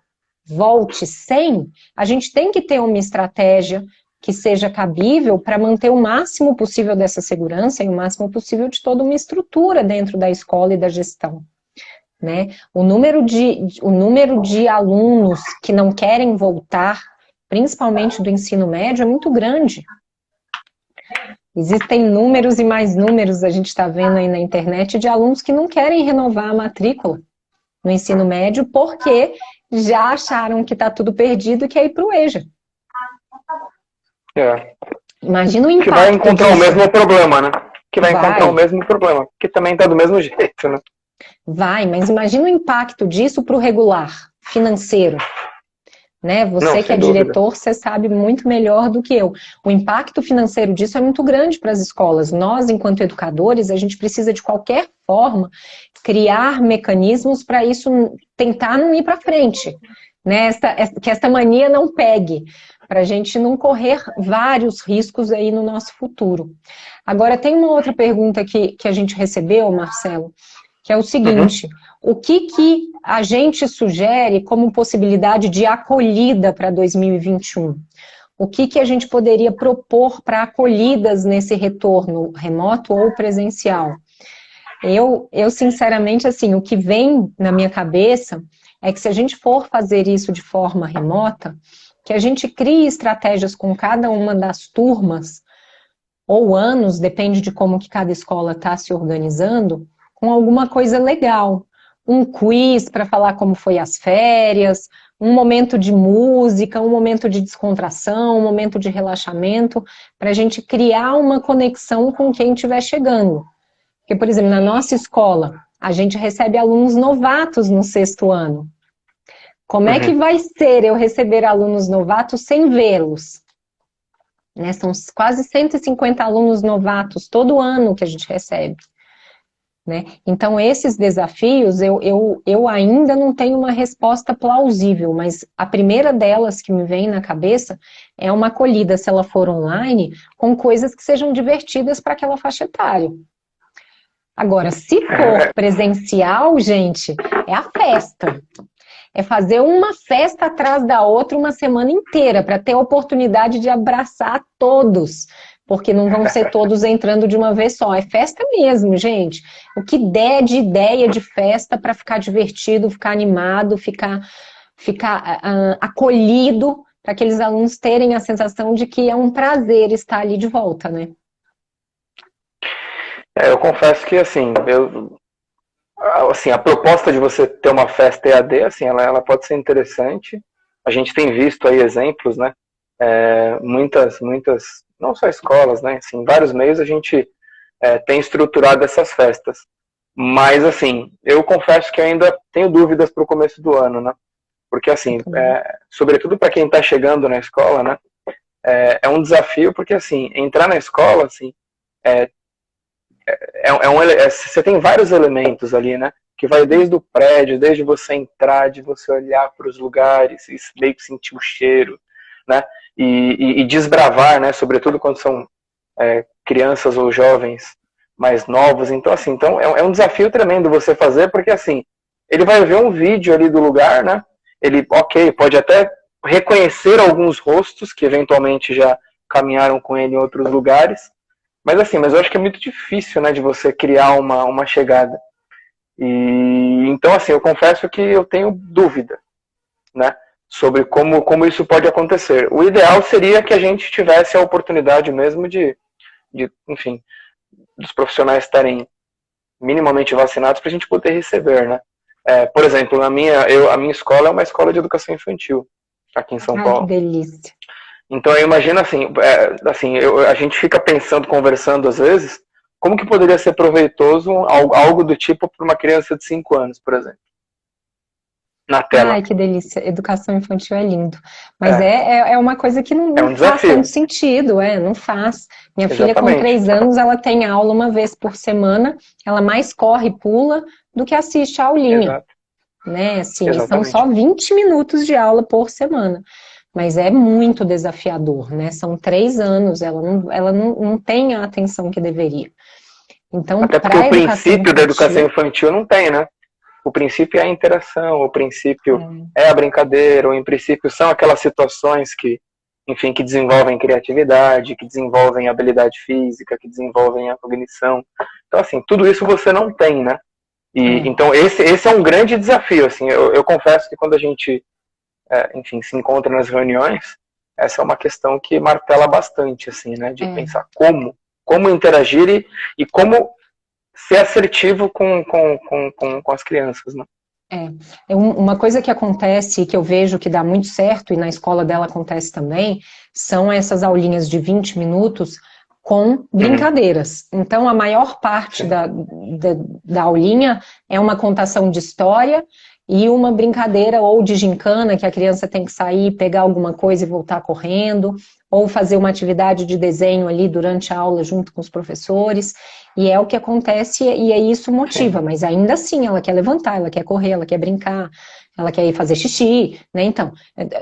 Speaker 1: volte sem, a gente tem que ter uma estratégia que seja cabível para manter o máximo possível dessa segurança e o máximo possível de toda uma estrutura dentro da escola e da gestão, né? O número de alunos que não querem voltar, principalmente do ensino médio, é muito grande. Existem números e mais números, a gente está vendo aí na internet, de alunos que não querem renovar a matrícula no ensino médio porque já acharam que está tudo perdido e quer ir para o EJA. Imagina o impacto.
Speaker 2: Que vai encontrar
Speaker 1: disso.
Speaker 2: o mesmo problema, né? Que vai encontrar o mesmo problema, que também está do mesmo jeito, né?
Speaker 1: Vai, mas imagina o impacto disso para o regular financeiro. Né? Você que é diretor, você sabe muito melhor do que eu. O impacto financeiro disso é muito grande para as escolas. Nós, enquanto educadores, a gente precisa de qualquer forma criar mecanismos para isso tentar não ir para frente. Né? Que esta mania não pegue, para a gente não correr vários riscos aí no nosso futuro. Agora, tem uma outra pergunta que a gente recebeu, Marcelo, que é o seguinte, o que a gente sugere como possibilidade de acolhida para 2021? O que a gente poderia propor para acolhidas nesse retorno remoto ou presencial? Eu, sinceramente, assim, o que vem na minha cabeça é que se a gente for fazer isso de forma remota, que a gente crie estratégias com cada uma das turmas, ou anos, depende de como que cada escola está se organizando, com alguma coisa legal. Um quiz para falar como foi as férias, um momento de música, um momento de descontração, um momento de relaxamento, para a gente criar uma conexão com quem estiver chegando. Porque, por exemplo, na nossa escola, a gente recebe alunos novatos no 6º ano. Como é que vai ser eu receber alunos novatos sem vê-los? Né? São quase 150 alunos novatos todo ano que a gente recebe. Né? Então, esses desafios, eu ainda não tenho uma resposta plausível, mas a primeira delas que me vem na cabeça é uma acolhida, se ela for online, com coisas que sejam divertidas para aquela faixa etária. Agora, se for presencial, gente, é a festa. É fazer uma festa atrás da outra uma semana inteira, para ter a oportunidade de abraçar todos. Porque não vão ser todos entrando de uma vez só. É festa mesmo, gente. O que der de ideia de festa para ficar divertido, ficar animado, ficar acolhido, para aqueles alunos terem a sensação de que é um prazer estar ali de volta, né?
Speaker 2: Eu confesso que, assim, a proposta de você ter uma festa EAD, assim, ela pode ser interessante. A gente tem visto aí exemplos, né? Muitas, não só escolas, né? Assim, em vários meios a gente tem estruturado essas festas. Mas, assim, eu confesso que ainda tenho dúvidas para o começo do ano, né? Porque, assim, sobretudo para quem está chegando na escola, né? É um desafio, porque, assim, entrar na escola, assim, você tem vários elementos ali, né? Que vai desde o prédio, desde você entrar, de você olhar para os lugares, e meio que sentir o cheiro, né? E desbravar, né? Sobretudo quando são crianças ou jovens mais novos. Então, assim, é um desafio tremendo você fazer, porque, assim, ele vai ver um vídeo ali do lugar, né? Ele, pode até reconhecer alguns rostos que eventualmente já caminharam com ele em outros lugares. Mas, assim, eu acho que é muito difícil, né, de você criar uma chegada. Então, assim, eu confesso que eu tenho dúvida, né, sobre como isso pode acontecer. O ideal seria que a gente tivesse a oportunidade mesmo enfim, dos profissionais estarem minimamente vacinados para a gente poder receber, né. Por exemplo, a minha escola é uma escola de educação infantil, aqui em São Paulo.
Speaker 1: Que delícia.
Speaker 2: Então eu imagino assim, a gente fica pensando, conversando às vezes, como que poderia ser proveitoso algo do tipo para uma criança de 5 anos, por exemplo, na tela.
Speaker 1: Ai, que delícia. Educação infantil é lindo. Mas é uma coisa que não faz tanto sentido, não faz. Minha filha com 3 anos, ela tem aula uma vez por semana, ela mais corre e pula do que assiste a aulinha. Né? Assim, são só 20 minutos de aula por semana. mas é muito desafiador, né? São 3 anos, ela não tem a atenção que deveria. Então,
Speaker 2: Até porque
Speaker 1: para
Speaker 2: o
Speaker 1: a educação
Speaker 2: princípio da educação
Speaker 1: infantil,
Speaker 2: infantil não tem, né? O princípio é a interação, o princípio é a brincadeira, ou em princípio são aquelas situações que, enfim, que desenvolvem criatividade, que desenvolvem habilidade física, que desenvolvem a cognição. Então, assim, tudo isso você não tem, né? Então, esse é um grande desafio, assim. Eu confesso que quando a gente, enfim, se encontra nas reuniões, essa é uma questão que martela bastante, assim, né? De pensar como interagir e como ser assertivo com as crianças, né?
Speaker 1: Uma coisa que acontece, que eu vejo que dá muito certo, e na escola dela acontece também, são essas aulinhas de 20 minutos com brincadeiras. Então, a maior parte da aulinha é uma contação de história e uma brincadeira ou de gincana, que a criança tem que sair, pegar alguma coisa e voltar correndo, ou fazer uma atividade de desenho ali durante a aula junto com os professores, e é o que acontece e aí isso motiva, mas ainda assim ela quer levantar, ela quer correr, ela quer brincar, ela quer ir fazer xixi, né? Então,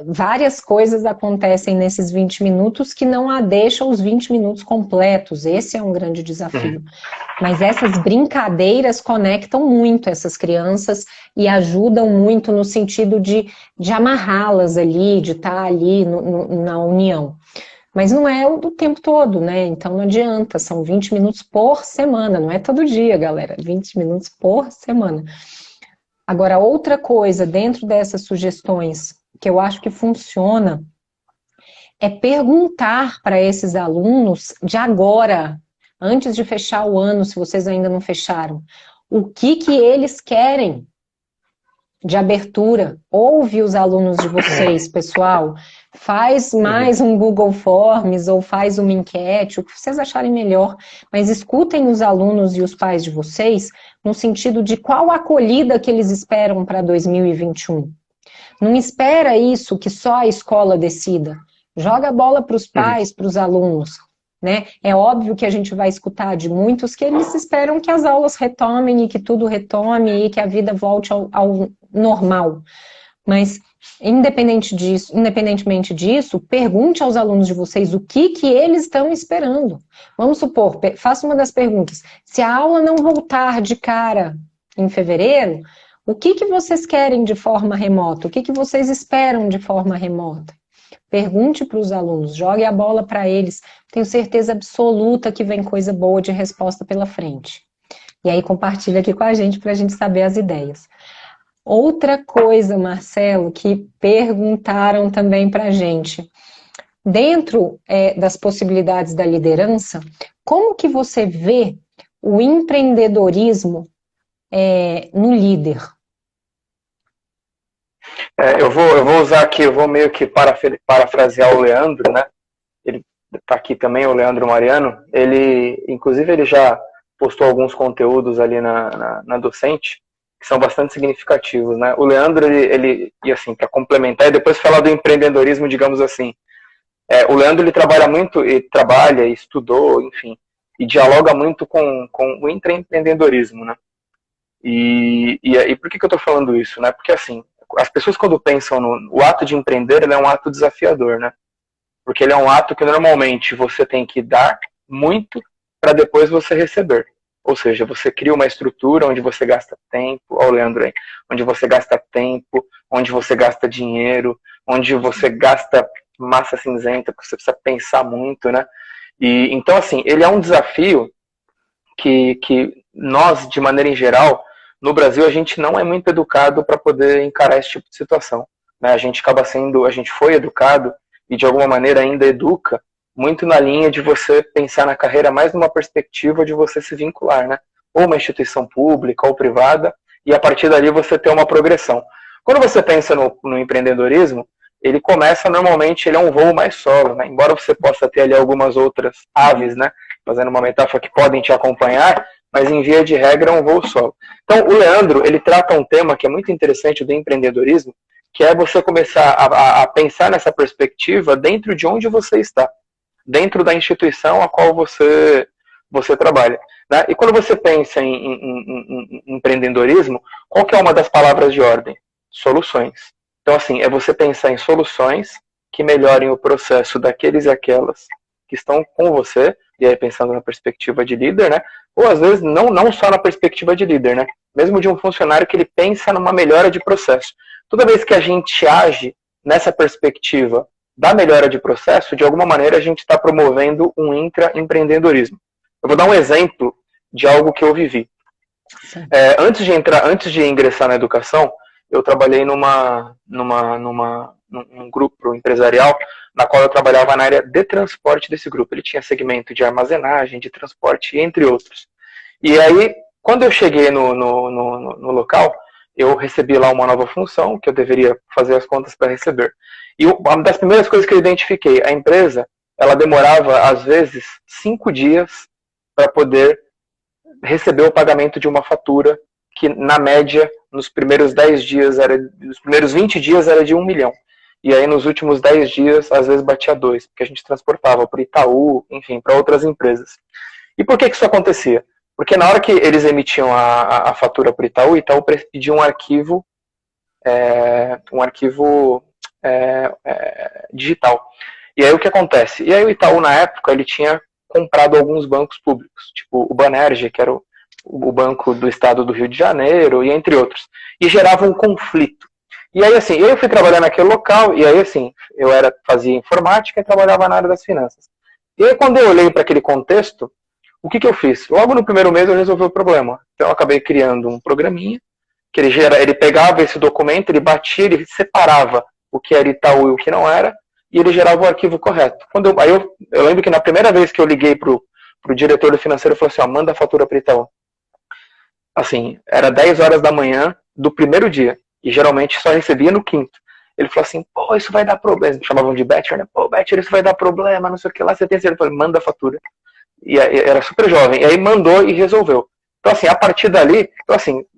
Speaker 1: várias coisas acontecem nesses 20 minutos que não a deixam os 20 minutos completos, esse é um grande desafio. Mas essas brincadeiras conectam muito essas crianças e ajudam muito no sentido de amarrá-las ali, de estar ali na união. Mas não é o do tempo todo, né? Então não adianta, são 20 minutos por semana, não é todo dia, galera, 20 minutos por semana. Agora, outra coisa dentro dessas sugestões que eu acho que funciona é perguntar para esses alunos de agora, antes de fechar o ano, se vocês ainda não fecharam, o que eles querem de abertura. Ouve os alunos de vocês, pessoal. Faz mais um Google Forms ou faz uma enquete, o que vocês acharem melhor. Mas escutem os alunos e os pais de vocês no sentido de qual acolhida que eles esperam para 2021. Não espera isso que só a escola decida. Joga a bola para os pais, para os alunos. Né? É óbvio que a gente vai escutar de muitos que eles esperam que as aulas retomem e que tudo retome e que a vida volte ao normal. Mas, independentemente disso, pergunte aos alunos de vocês o que eles estão esperando. Vamos supor, faça uma das perguntas. Se a aula não voltar de cara em fevereiro, o que vocês querem de forma remota? O que vocês esperam de forma remota? Pergunte para os alunos, jogue a bola para eles. Tenho certeza absoluta que vem coisa boa de resposta pela frente. E aí compartilha aqui com a gente para a gente saber as ideias. Outra coisa, Marcelo, que perguntaram também para a gente. Dentro das possibilidades da liderança, como que você vê o empreendedorismo no líder?
Speaker 2: Eu vou usar aqui, eu vou meio que parafrasear o Leandro, né? Ele está aqui também, o Leandro Mariano. Inclusive, ele já postou alguns conteúdos ali na Docente, que são bastante significativos, né? O Leandro, e assim, para complementar, e depois falar do empreendedorismo, digamos assim. O Leandro, ele trabalha muito, e estudou, enfim, e dialoga muito com o intraempreendedorismo, né? E por que eu estou falando isso, né? Porque, assim, as pessoas quando pensam o ato de empreender, ele é um ato desafiador, né? Porque ele é um ato que normalmente você tem que dar muito para depois você receber. Ou seja, você cria uma estrutura onde você gasta tempo, ó o Leandro aí, onde você gasta tempo, onde você gasta dinheiro, onde você gasta massa cinzenta, porque você precisa pensar muito, né? Então, assim, ele é um desafio que nós, de maneira em geral, no Brasil, a gente não é muito educado para poder encarar esse tipo de situação. Né? A gente foi educado e de alguma maneira ainda educa muito na linha de você pensar na carreira mais numa perspectiva de você se vincular, né? Ou uma instituição pública ou privada, e a partir dali você ter uma progressão. Quando você pensa no empreendedorismo, ele começa normalmente, ele é um voo mais solo, né? Embora você possa ter ali algumas outras aves, né? Fazendo uma metáfora que podem te acompanhar, mas em via de regra é um voo solo. Então, o Leandro, ele trata um tema que é muito interessante do empreendedorismo, que é você começar a pensar nessa perspectiva dentro de onde você está, dentro da instituição a qual você trabalha. Né? E quando você pensa em empreendedorismo, qual que é uma das palavras de ordem? Soluções. Então, assim, é você pensar em soluções que melhorem o processo daqueles e aquelas que estão com você, e aí pensando na perspectiva de líder, né? Ou às vezes não só na perspectiva de líder, né? Mesmo de um funcionário que ele pensa numa melhora de processo. Toda vez que a gente age nessa perspectiva da melhora de processo, de alguma maneira a gente está promovendo um intraempreendedorismo. Eu vou dar um exemplo de algo que eu vivi. Antes de ingressar na educação, eu trabalhei num grupo empresarial na qual eu trabalhava na área de transporte desse grupo. Ele tinha segmento de armazenagem, de transporte, entre outros. E aí, quando eu cheguei no local, eu recebi lá uma nova função, que eu deveria fazer as contas para receber. E uma das primeiras coisas que eu identifiquei, a empresa, ela demorava, às vezes, 5 dias para poder receber o pagamento de uma fatura que, na média, nos primeiros 10 dias, nos primeiros 20 dias era de 1 milhão. E aí, nos últimos 10 dias, às vezes batia 2, porque a gente transportava para Itaú, enfim, para outras empresas. E por que isso acontecia? Porque na hora que eles emitiam a fatura para o Itaú pedia um arquivo digital. E aí o que acontece? E aí o Itaú, na época, ele tinha comprado alguns bancos públicos, tipo o Banerj, que era o banco do estado do Rio de Janeiro, e entre outros. E gerava um conflito. E aí, assim, eu fui trabalhar naquele local, e aí, assim, fazia informática e trabalhava na área das finanças. E aí, quando eu olhei para aquele contexto, o que eu fiz? Logo no primeiro mês eu resolvi o problema. Então eu acabei criando um programinha, que ele pegava esse documento, ele batia, ele separava o que era Itaú e o que não era, e ele gerava o arquivo correto. Eu lembro que na primeira vez que eu liguei pro diretor do financeiro, eu falei assim, manda a fatura para Itaú. Assim, era 10 horas da manhã do primeiro dia, e geralmente só recebia no quinto. Ele falou assim, pô, isso vai dar problema. Eles chamavam de Betcher, né? Pô, Betcher, isso vai dar problema, não sei o que lá, você tem certeza? Eu falei, manda a fatura. E era super jovem, e aí mandou e resolveu. Então, assim, a partir dali,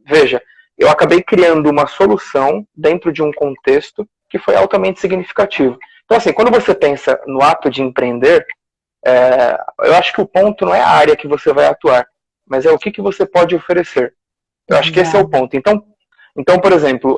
Speaker 2: veja, eu acabei criando uma solução dentro de um contexto que foi altamente significativo. Então, assim, quando você pensa no ato de empreender, eu acho que o ponto não é a área que você vai atuar, mas é o que você pode oferecer. Eu acho que esse é o ponto. Então por exemplo,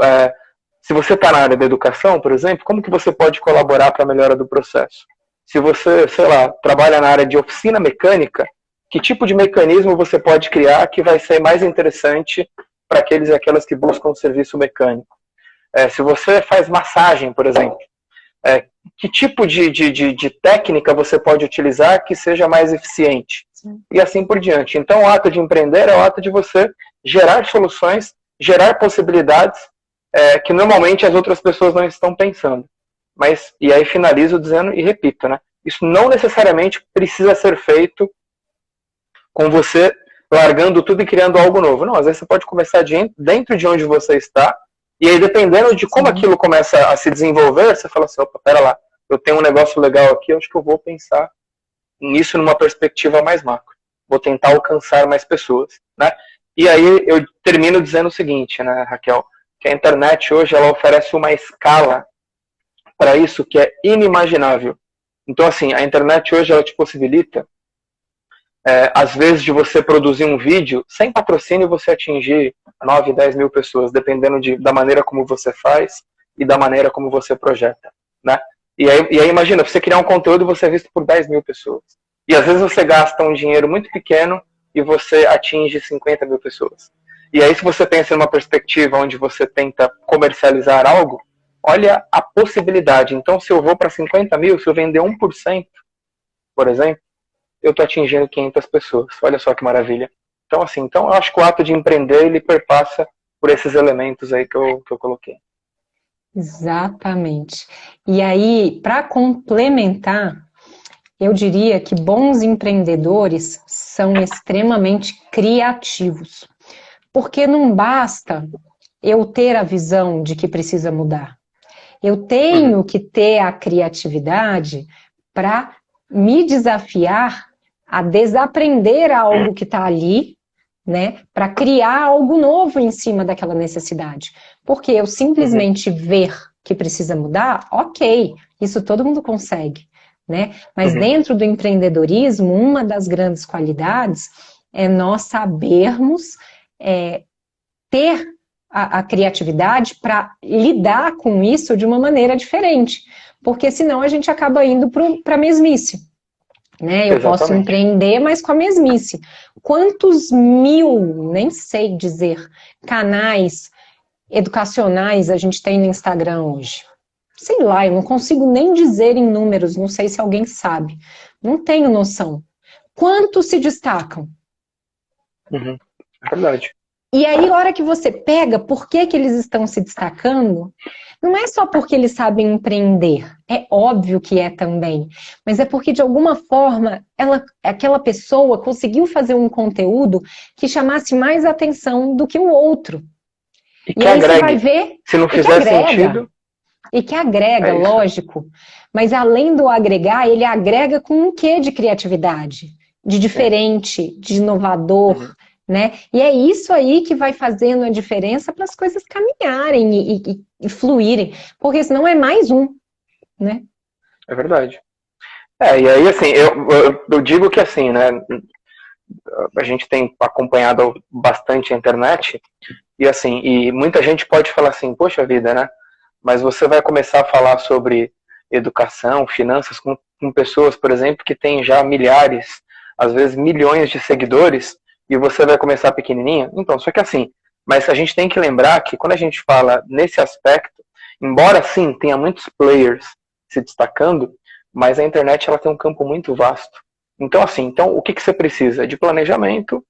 Speaker 2: se você está na área da educação, por exemplo, como que você pode colaborar para a melhora do processo? Se você, sei lá, trabalha na área de oficina mecânica, que tipo de mecanismo você pode criar que vai ser mais interessante para aqueles e aquelas que buscam um serviço mecânico? Se você faz massagem, por exemplo, que tipo de técnica você pode utilizar que seja mais eficiente? Sim. E assim por diante. Então, o ato de empreender é o ato de você gerar soluções, gerar possibilidades que normalmente as outras pessoas não estão pensando. E aí finalizo dizendo e repito, né? Isso não necessariamente precisa ser feito com você largando tudo e criando algo novo. Não, às vezes você pode começar dentro de onde você está, e aí dependendo de como aquilo começa a se desenvolver, você fala assim, opa, pera lá, eu tenho um negócio legal aqui, eu acho que eu vou pensar nisso numa perspectiva mais macro. Vou tentar alcançar mais pessoas, né? E aí eu termino dizendo o seguinte, né, Raquel, que a internet hoje ela oferece uma escala para isso que é inimaginável. Então, assim, a internet hoje ela te possibilita, às vezes, de você produzir um vídeo sem patrocínio você atingir 9, 10 mil pessoas, dependendo da maneira como você faz e da maneira como você projeta, né? E aí imagina, você criar um conteúdo e você é visto por 10 mil pessoas. E às vezes você gasta um dinheiro muito pequeno e você atinge 50 mil pessoas. E aí se você pensa numa perspectiva onde você tenta comercializar algo, olha a possibilidade. Então, se eu vou para 50 mil, se eu vender 1%, por exemplo, eu estou atingindo 500 pessoas. Olha só que maravilha. Então, assim, eu acho que o ato de empreender, ele perpassa por esses elementos aí que eu coloquei.
Speaker 1: Exatamente. E aí, para complementar, eu diria que bons empreendedores são extremamente criativos. Porque não basta eu ter a visão de que precisa mudar. Eu tenho que ter a criatividade para me desafiar a desaprender algo que está ali, né, para criar algo novo em cima daquela necessidade. Porque eu simplesmente ver que precisa mudar, ok, isso todo mundo consegue, né? Mas dentro do empreendedorismo, uma das grandes qualidades é nós sabermos ter a criatividade para lidar com isso de uma maneira diferente. porque senão a gente acaba indo para a mesmice. Né? Eu posso empreender, mas com a mesmice. Quantos mil, nem sei dizer, canais educacionais a gente tem no Instagram hoje? Sei lá, eu não consigo nem dizer em números, não sei se alguém sabe. Não tenho noção. Quantos se destacam?
Speaker 2: Verdade.
Speaker 1: E aí, a hora que você pega por que eles estão se destacando, não é só porque eles sabem empreender, é óbvio que é também, mas é porque, de alguma forma, aquela pessoa conseguiu fazer um conteúdo que chamasse mais atenção do que o outro.
Speaker 2: E aí
Speaker 1: você vai ver...
Speaker 2: Se não fizer sentido...
Speaker 1: E que agrega, lógico, mas além do agregar, ele agrega com um quê de criatividade, de diferente, de inovador, né? E é isso aí que vai fazendo a diferença para as coisas caminharem e fluírem, porque senão é mais um, né?
Speaker 2: É verdade. E aí, assim, eu digo que assim, né, a gente tem acompanhado bastante a internet, e assim, e muita gente pode falar assim, poxa vida, né, mas você vai começar a falar sobre educação, finanças, com pessoas, por exemplo, que têm já milhares, às vezes milhões de seguidores, e você vai começar pequenininho? Então, só que assim, mas a gente tem que lembrar que quando a gente fala nesse aspecto, embora sim tenha muitos players se destacando, mas a internet ela tem um campo muito vasto. Então assim, o que você precisa? De planejamento,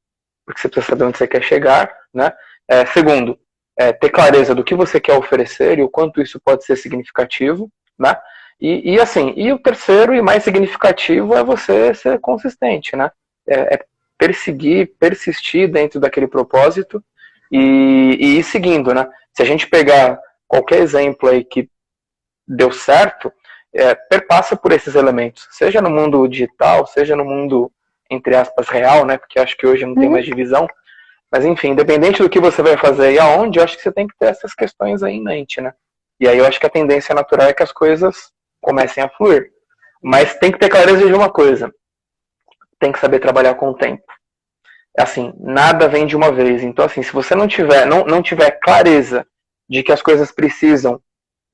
Speaker 2: porque você precisa saber onde você quer chegar, né? Segundo, ter clareza do que você quer oferecer e o quanto isso pode ser significativo, né? E assim, e o terceiro e mais significativo é você ser consistente, né? Persistir dentro daquele propósito e ir seguindo, né? Se a gente pegar qualquer exemplo aí que deu certo, perpassa por esses elementos, seja no mundo digital, seja no mundo, entre aspas, real, né? Porque acho que hoje não tem mais divisão, mas enfim, independente do que você vai fazer e aonde, eu acho que você tem que ter essas questões aí em mente, né? E aí eu acho que a tendência natural é que as coisas comecem a fluir. Mas tem que ter clareza de uma coisa, tem que saber trabalhar com o tempo. Assim, nada vem de uma vez. Então, assim, se você não tiver clareza de que as coisas precisam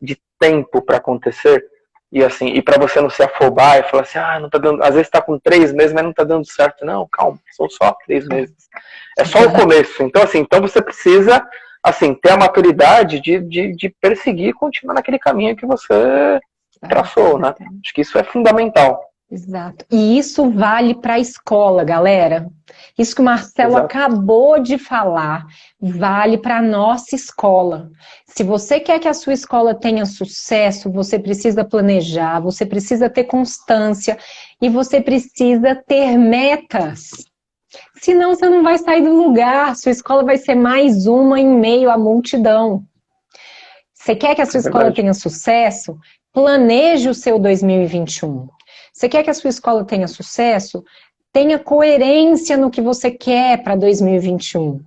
Speaker 2: de tempo para acontecer, e assim, e para você não se afobar e falar assim, não tá dando, às vezes tá com 3 meses, mas não tá dando certo. Não, calma, são só 3 meses. É só o começo. Então, assim, então você precisa, assim, ter a maturidade de perseguir e continuar naquele caminho que você traçou, né? Acho que isso é fundamental.
Speaker 1: Exato. E isso vale para a escola, galera. Isso que o Marcelo acabou de falar, vale para a nossa escola. Se você quer que a sua escola tenha sucesso, você precisa planejar, você precisa ter constância e você precisa ter metas. Senão você não vai sair do lugar, sua escola vai ser mais uma em meio à multidão. Você quer que a sua escola tenha sucesso? Planeje o seu 2021. Você quer que a sua escola tenha sucesso? Tenha coerência no que você quer para 2021.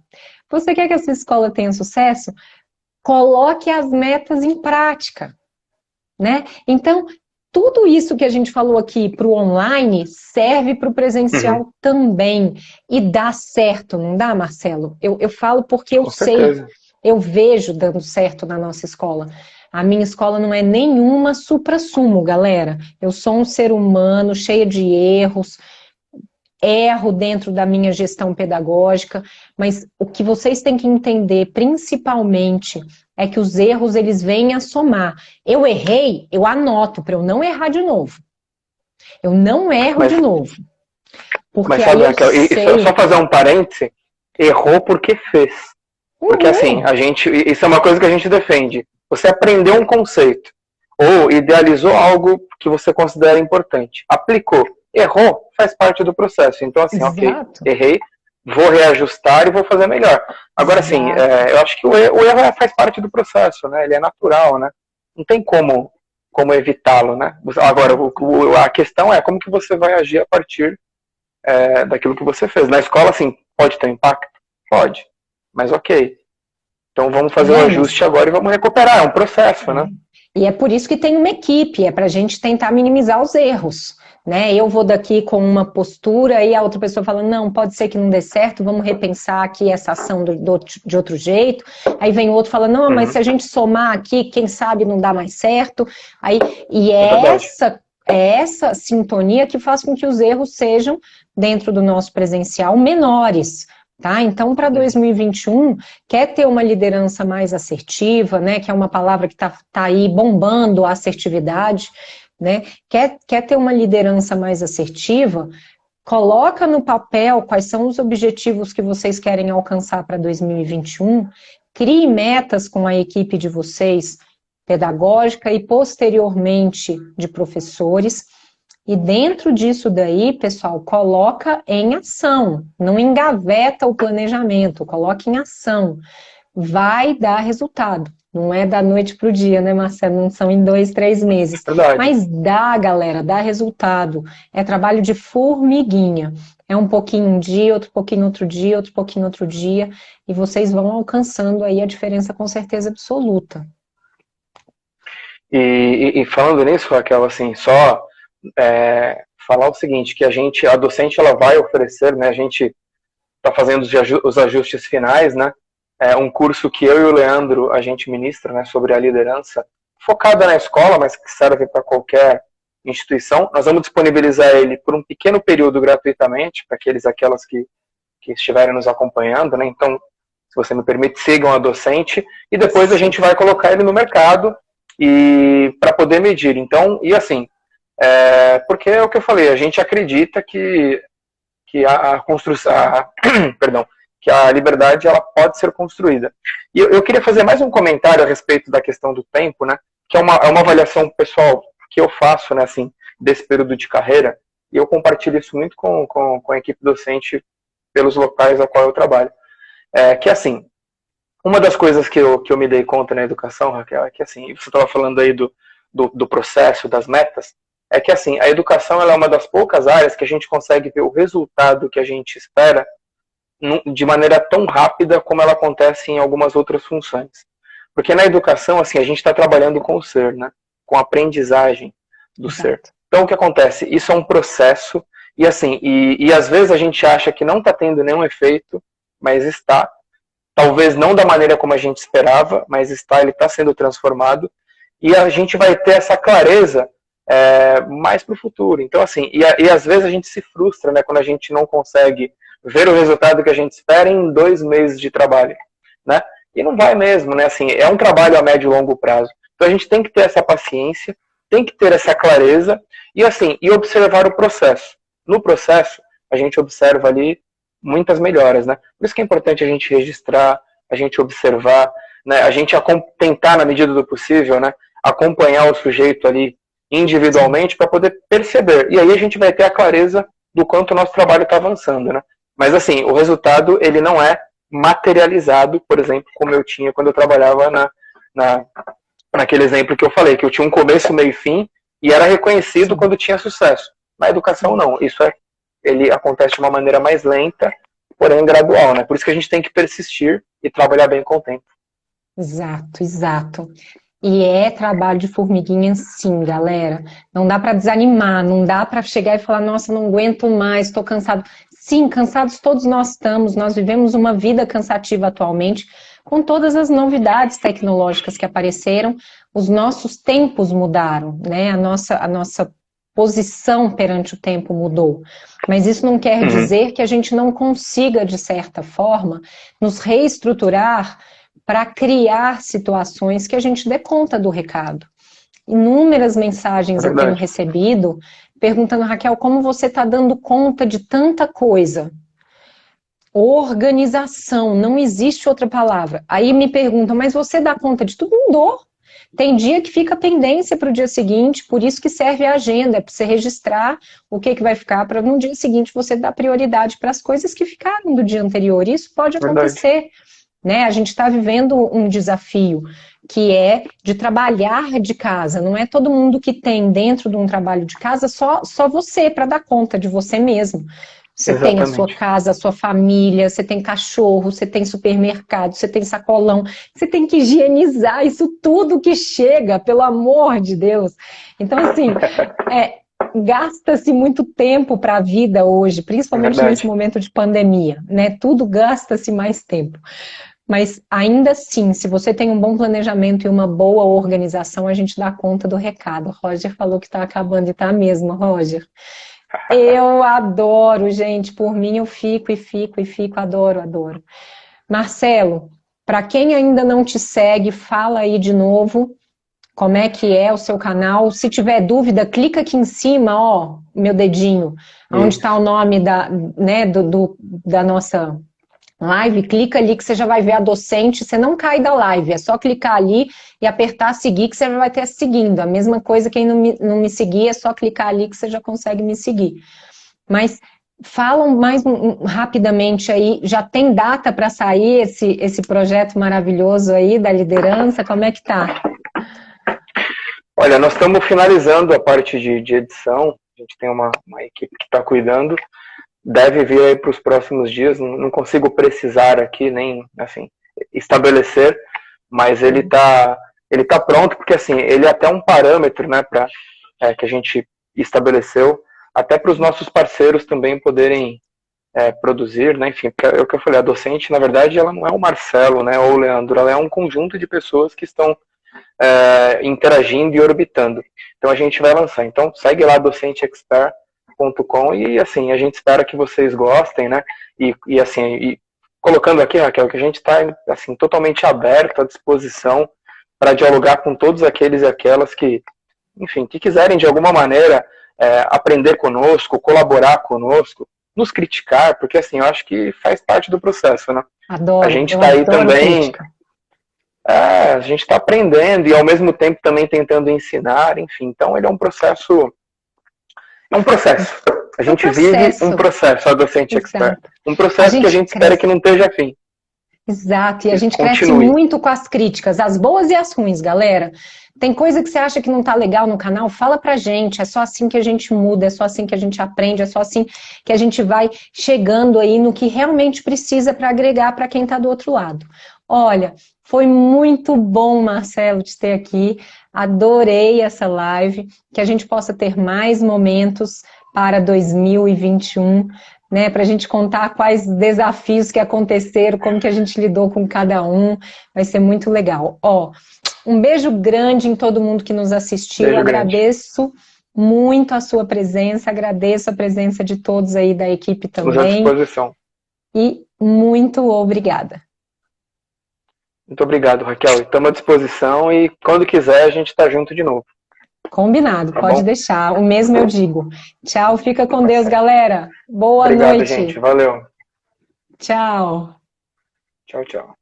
Speaker 1: Você quer que a sua escola tenha sucesso? Coloque as metas em prática, né? Então, tudo isso que a gente falou aqui para o online serve para o presencial também. E dá certo, não dá, Marcelo? Eu falo porque eu sei, eu vejo dando certo na nossa escola. A minha escola não é nenhuma supra-sumo, galera. Eu sou um ser humano cheia de erros, erro dentro da minha gestão pedagógica, mas o que vocês têm que entender, principalmente, é que os erros, eles vêm a somar. Eu errei, eu anoto para eu não errar de novo. Eu não erro de novo. Porque
Speaker 2: mas sabe, Raquel, só fazer um parêntese, errou porque fez. Porque assim, isso é uma coisa que a gente defende. Você aprendeu um conceito, ou idealizou algo que você considera importante, aplicou, errou, faz parte do processo. Então assim, ok, errei, vou reajustar e vou fazer melhor. Agora assim, eu acho que o erro faz parte do processo, né? Ele é natural, né? Não tem como evitá-lo, né? Agora, a questão é como que você vai agir a partir daquilo que você fez. Na escola, assim, pode ter impacto? Pode, mas ok. Então vamos fazer um ajuste agora e vamos recuperar, é um processo, né?
Speaker 1: E é por isso que tem uma equipe, é para a gente tentar minimizar os erros, né? Eu vou daqui com uma postura e a outra pessoa fala, não, pode ser que não dê certo, vamos repensar aqui essa ação de outro jeito. Aí vem o outro e fala, não, mas se a gente somar aqui, quem sabe não dá mais certo. Aí, e é essa sintonia que faz com que os erros sejam, dentro do nosso presencial, menores. Tá? Então, para 2021, quer ter uma liderança mais assertiva, né, que é uma palavra que tá aí bombando a assertividade, né, quer ter uma liderança mais assertiva, coloca no papel quais são os objetivos que vocês querem alcançar para 2021, crie metas com a equipe de vocês, pedagógica e posteriormente de professores. E dentro disso daí, pessoal, coloca em ação, não engaveta o planejamento, coloca em ação. Vai dar resultado. Não é da noite para o dia, né, Marcelo? Não são em 2, 3 meses.
Speaker 2: Verdade.
Speaker 1: Mas dá, galera, dá resultado. É trabalho de formiguinha. É um pouquinho um dia, outro pouquinho outro dia, outro pouquinho outro dia, e vocês vão alcançando aí a diferença com certeza absoluta.
Speaker 2: E falando nisso, Raquel, assim, só falar o seguinte, que a docente, ela vai oferecer, né, a gente está fazendo os ajustes finais, né, um curso que eu e o Leandro, a gente ministra, né, sobre a liderança, focada na escola, mas que serve para qualquer instituição. Nós vamos disponibilizar ele por um pequeno período gratuitamente, para aquelas que estiverem nos acompanhando, né, então, se você me permite, sigam a docente, e depois a gente vai colocar ele no mercado, e para poder medir. Então, e assim, porque é o que eu falei, a gente acredita que a construção, perdão, que a liberdade ela pode ser construída. E eu queria fazer mais um comentário a respeito da questão do tempo, né? Que é uma avaliação pessoal que eu faço, né, assim, desse período de carreira, e eu compartilho isso muito com a equipe docente pelos locais a qual eu trabalho. Que assim, uma das coisas que eu me dei conta na educação, Raquel, é que assim, você estava falando aí do processo, das metas, é que assim, a educação ela é uma das poucas áreas que a gente consegue ver o resultado que a gente espera de maneira tão rápida como ela acontece em algumas outras funções. Porque na educação, assim, a gente está trabalhando com o ser, né? Com a aprendizagem do ser. Então, o que acontece? Isso é um processo, e assim, e às vezes a gente acha que não está tendo nenhum efeito, mas está. Talvez não da maneira como a gente esperava, mas ele está sendo transformado, e a gente vai ter essa clareza mais para o futuro. Então, assim, e às vezes a gente se frustra, né, quando a gente não consegue ver o resultado que a gente espera em 2 meses de trabalho, né? E não vai mesmo, né? Assim, é um trabalho a médio e longo prazo. Então a gente tem que ter essa paciência, tem que ter essa clareza e assim, e observar o processo. No processo, a gente observa ali muitas melhoras, né? Por isso que é importante a gente registrar, a gente observar, né? A gente tentar, na medida do possível, né, acompanhar o sujeito ali individualmente para poder perceber. E aí a gente vai ter a clareza do quanto o nosso trabalho está avançando, né? Mas assim, o resultado ele não é materializado, por exemplo, como eu tinha quando eu trabalhava naquele exemplo que eu falei, que eu tinha um começo, meio e fim, e era reconhecido quando tinha sucesso. Na educação não, ele acontece de uma maneira mais lenta, porém gradual, né? Por isso que a gente tem que persistir e trabalhar bem com o tempo.
Speaker 1: Exato, exato. E é trabalho de formiguinha sim, galera. Não dá para desanimar, não dá para chegar e falar, nossa, não aguento mais, estou cansado. Sim, cansados todos nós estamos, nós vivemos uma vida cansativa atualmente, com todas as novidades tecnológicas que apareceram, os nossos tempos mudaram, né? A nossa posição perante o tempo mudou. Mas isso não quer dizer que a gente não consiga, de certa forma, nos reestruturar para criar situações que a gente dê conta do recado. Inúmeras mensagens eu tenho recebido perguntando, Raquel, como você está dando conta de tanta coisa? Organização, não existe outra palavra. Aí me perguntam, mas você dá conta de tudo? Não dou. Tem dia que fica pendência para o dia seguinte, por isso que serve a agenda, é para você registrar o que vai ficar, para no dia seguinte você dar prioridade para as coisas que ficaram do dia anterior. Isso pode acontecer. Né? A gente está vivendo um desafio que é de trabalhar de casa. Não é todo mundo que tem dentro de um trabalho de casa só você para dar conta de você mesmo. Você tem a sua
Speaker 2: Exatamente.
Speaker 1: casa, a sua família, você tem cachorro, você tem supermercado, você tem sacolão, você tem que higienizar isso tudo que chega, pelo amor de Deus. Então, assim, gasta-se muito tempo para a vida hoje,
Speaker 2: É
Speaker 1: principalmente nesse
Speaker 2: verdade.
Speaker 1: momento de pandemia, né? Tudo gasta-se mais tempo. Mas ainda assim, se você tem um bom planejamento e uma boa organização, a gente dá conta do recado. Roger falou que está acabando e está mesmo, Roger. Eu adoro, gente. Por mim, eu fico, adoro, adoro. Marcelo, para quem ainda não te segue, fala aí de novo como é que é o seu canal. Se tiver dúvida, clica aqui em cima, ó, meu dedinho, onde está o
Speaker 2: Isso.
Speaker 1: nome da nossa live, clica ali que você já vai ver a docente, você não cai da live, é só clicar ali e apertar seguir que você vai ter seguindo. A mesma coisa, quem não me seguir, é só clicar ali que você já consegue me seguir. Mas falam mais rapidamente aí, já tem data para sair esse projeto maravilhoso aí da liderança? Como é que tá?
Speaker 2: Olha, nós estamos finalizando a parte de edição, a gente tem uma equipe que está cuidando, deve vir aí para os próximos dias, não consigo precisar aqui, nem assim, estabelecer, mas ele tá pronto, porque assim, ele é até um parâmetro, né, que a gente estabeleceu, até para os nossos parceiros também poderem produzir, né, enfim, é o que eu falei, a docente, na verdade, ela não é o Marcelo, né, ou o Leandro, ela é um conjunto de pessoas que estão interagindo e orbitando. Então a gente vai lançar. Então segue lá docenteexpert.com e assim, a gente espera que vocês gostem, né? E assim, colocando aqui, Raquel, que a gente está assim, totalmente aberto à disposição para dialogar com todos aqueles e aquelas que, enfim, que quiserem de alguma maneira aprender conosco, colaborar conosco, nos criticar, porque assim, eu acho que faz parte do processo, né? A
Speaker 1: Adoro,
Speaker 2: gente
Speaker 1: eu
Speaker 2: está aí
Speaker 1: adoro
Speaker 2: também
Speaker 1: crítica.
Speaker 2: a gente está aprendendo e ao mesmo tempo também tentando ensinar, enfim. Então ele é um processo. É um processo. A
Speaker 1: É um
Speaker 2: gente vive um
Speaker 1: processo,
Speaker 2: processo, a docente expert.
Speaker 1: exato.
Speaker 2: Um
Speaker 1: A
Speaker 2: processo que a
Speaker 1: gente
Speaker 2: gente espera que
Speaker 1: cresce.
Speaker 2: não esteja fim,
Speaker 1: Exato, e a
Speaker 2: que
Speaker 1: gente cresce
Speaker 2: continue.
Speaker 1: muito com as críticas, as boas e as ruins, galera. Tem coisa que você acha que não tá legal no canal? Fala pra gente, é só assim que a gente muda, é só assim que a gente aprende, é só assim que a gente vai chegando aí no que realmente precisa para agregar para quem tá do outro lado. Olha, foi muito bom, Marcelo, te ter aqui. Adorei essa live, que a gente possa ter mais momentos para 2021, né, para a gente contar quais desafios que aconteceram, como que a gente lidou com cada um, vai ser muito legal. Ó, um beijo grande em todo mundo que nos assistiu,
Speaker 2: Beijo grande.
Speaker 1: agradeço muito a sua presença, agradeço a presença de todos aí da equipe
Speaker 2: Estamos à
Speaker 1: também,
Speaker 2: disposição.
Speaker 1: e muito obrigada.
Speaker 2: Muito obrigado, Raquel. Estamos à disposição e quando quiser a gente está junto de novo.
Speaker 1: Combinado,
Speaker 2: Tá
Speaker 1: pode
Speaker 2: bom?
Speaker 1: deixar, o mesmo eu digo. Tchau, fica com
Speaker 2: Tá
Speaker 1: Deus,
Speaker 2: certo.
Speaker 1: galera. Boa
Speaker 2: Obrigado, gente.
Speaker 1: noite.
Speaker 2: Valeu.
Speaker 1: Tchau.
Speaker 2: Tchau, tchau.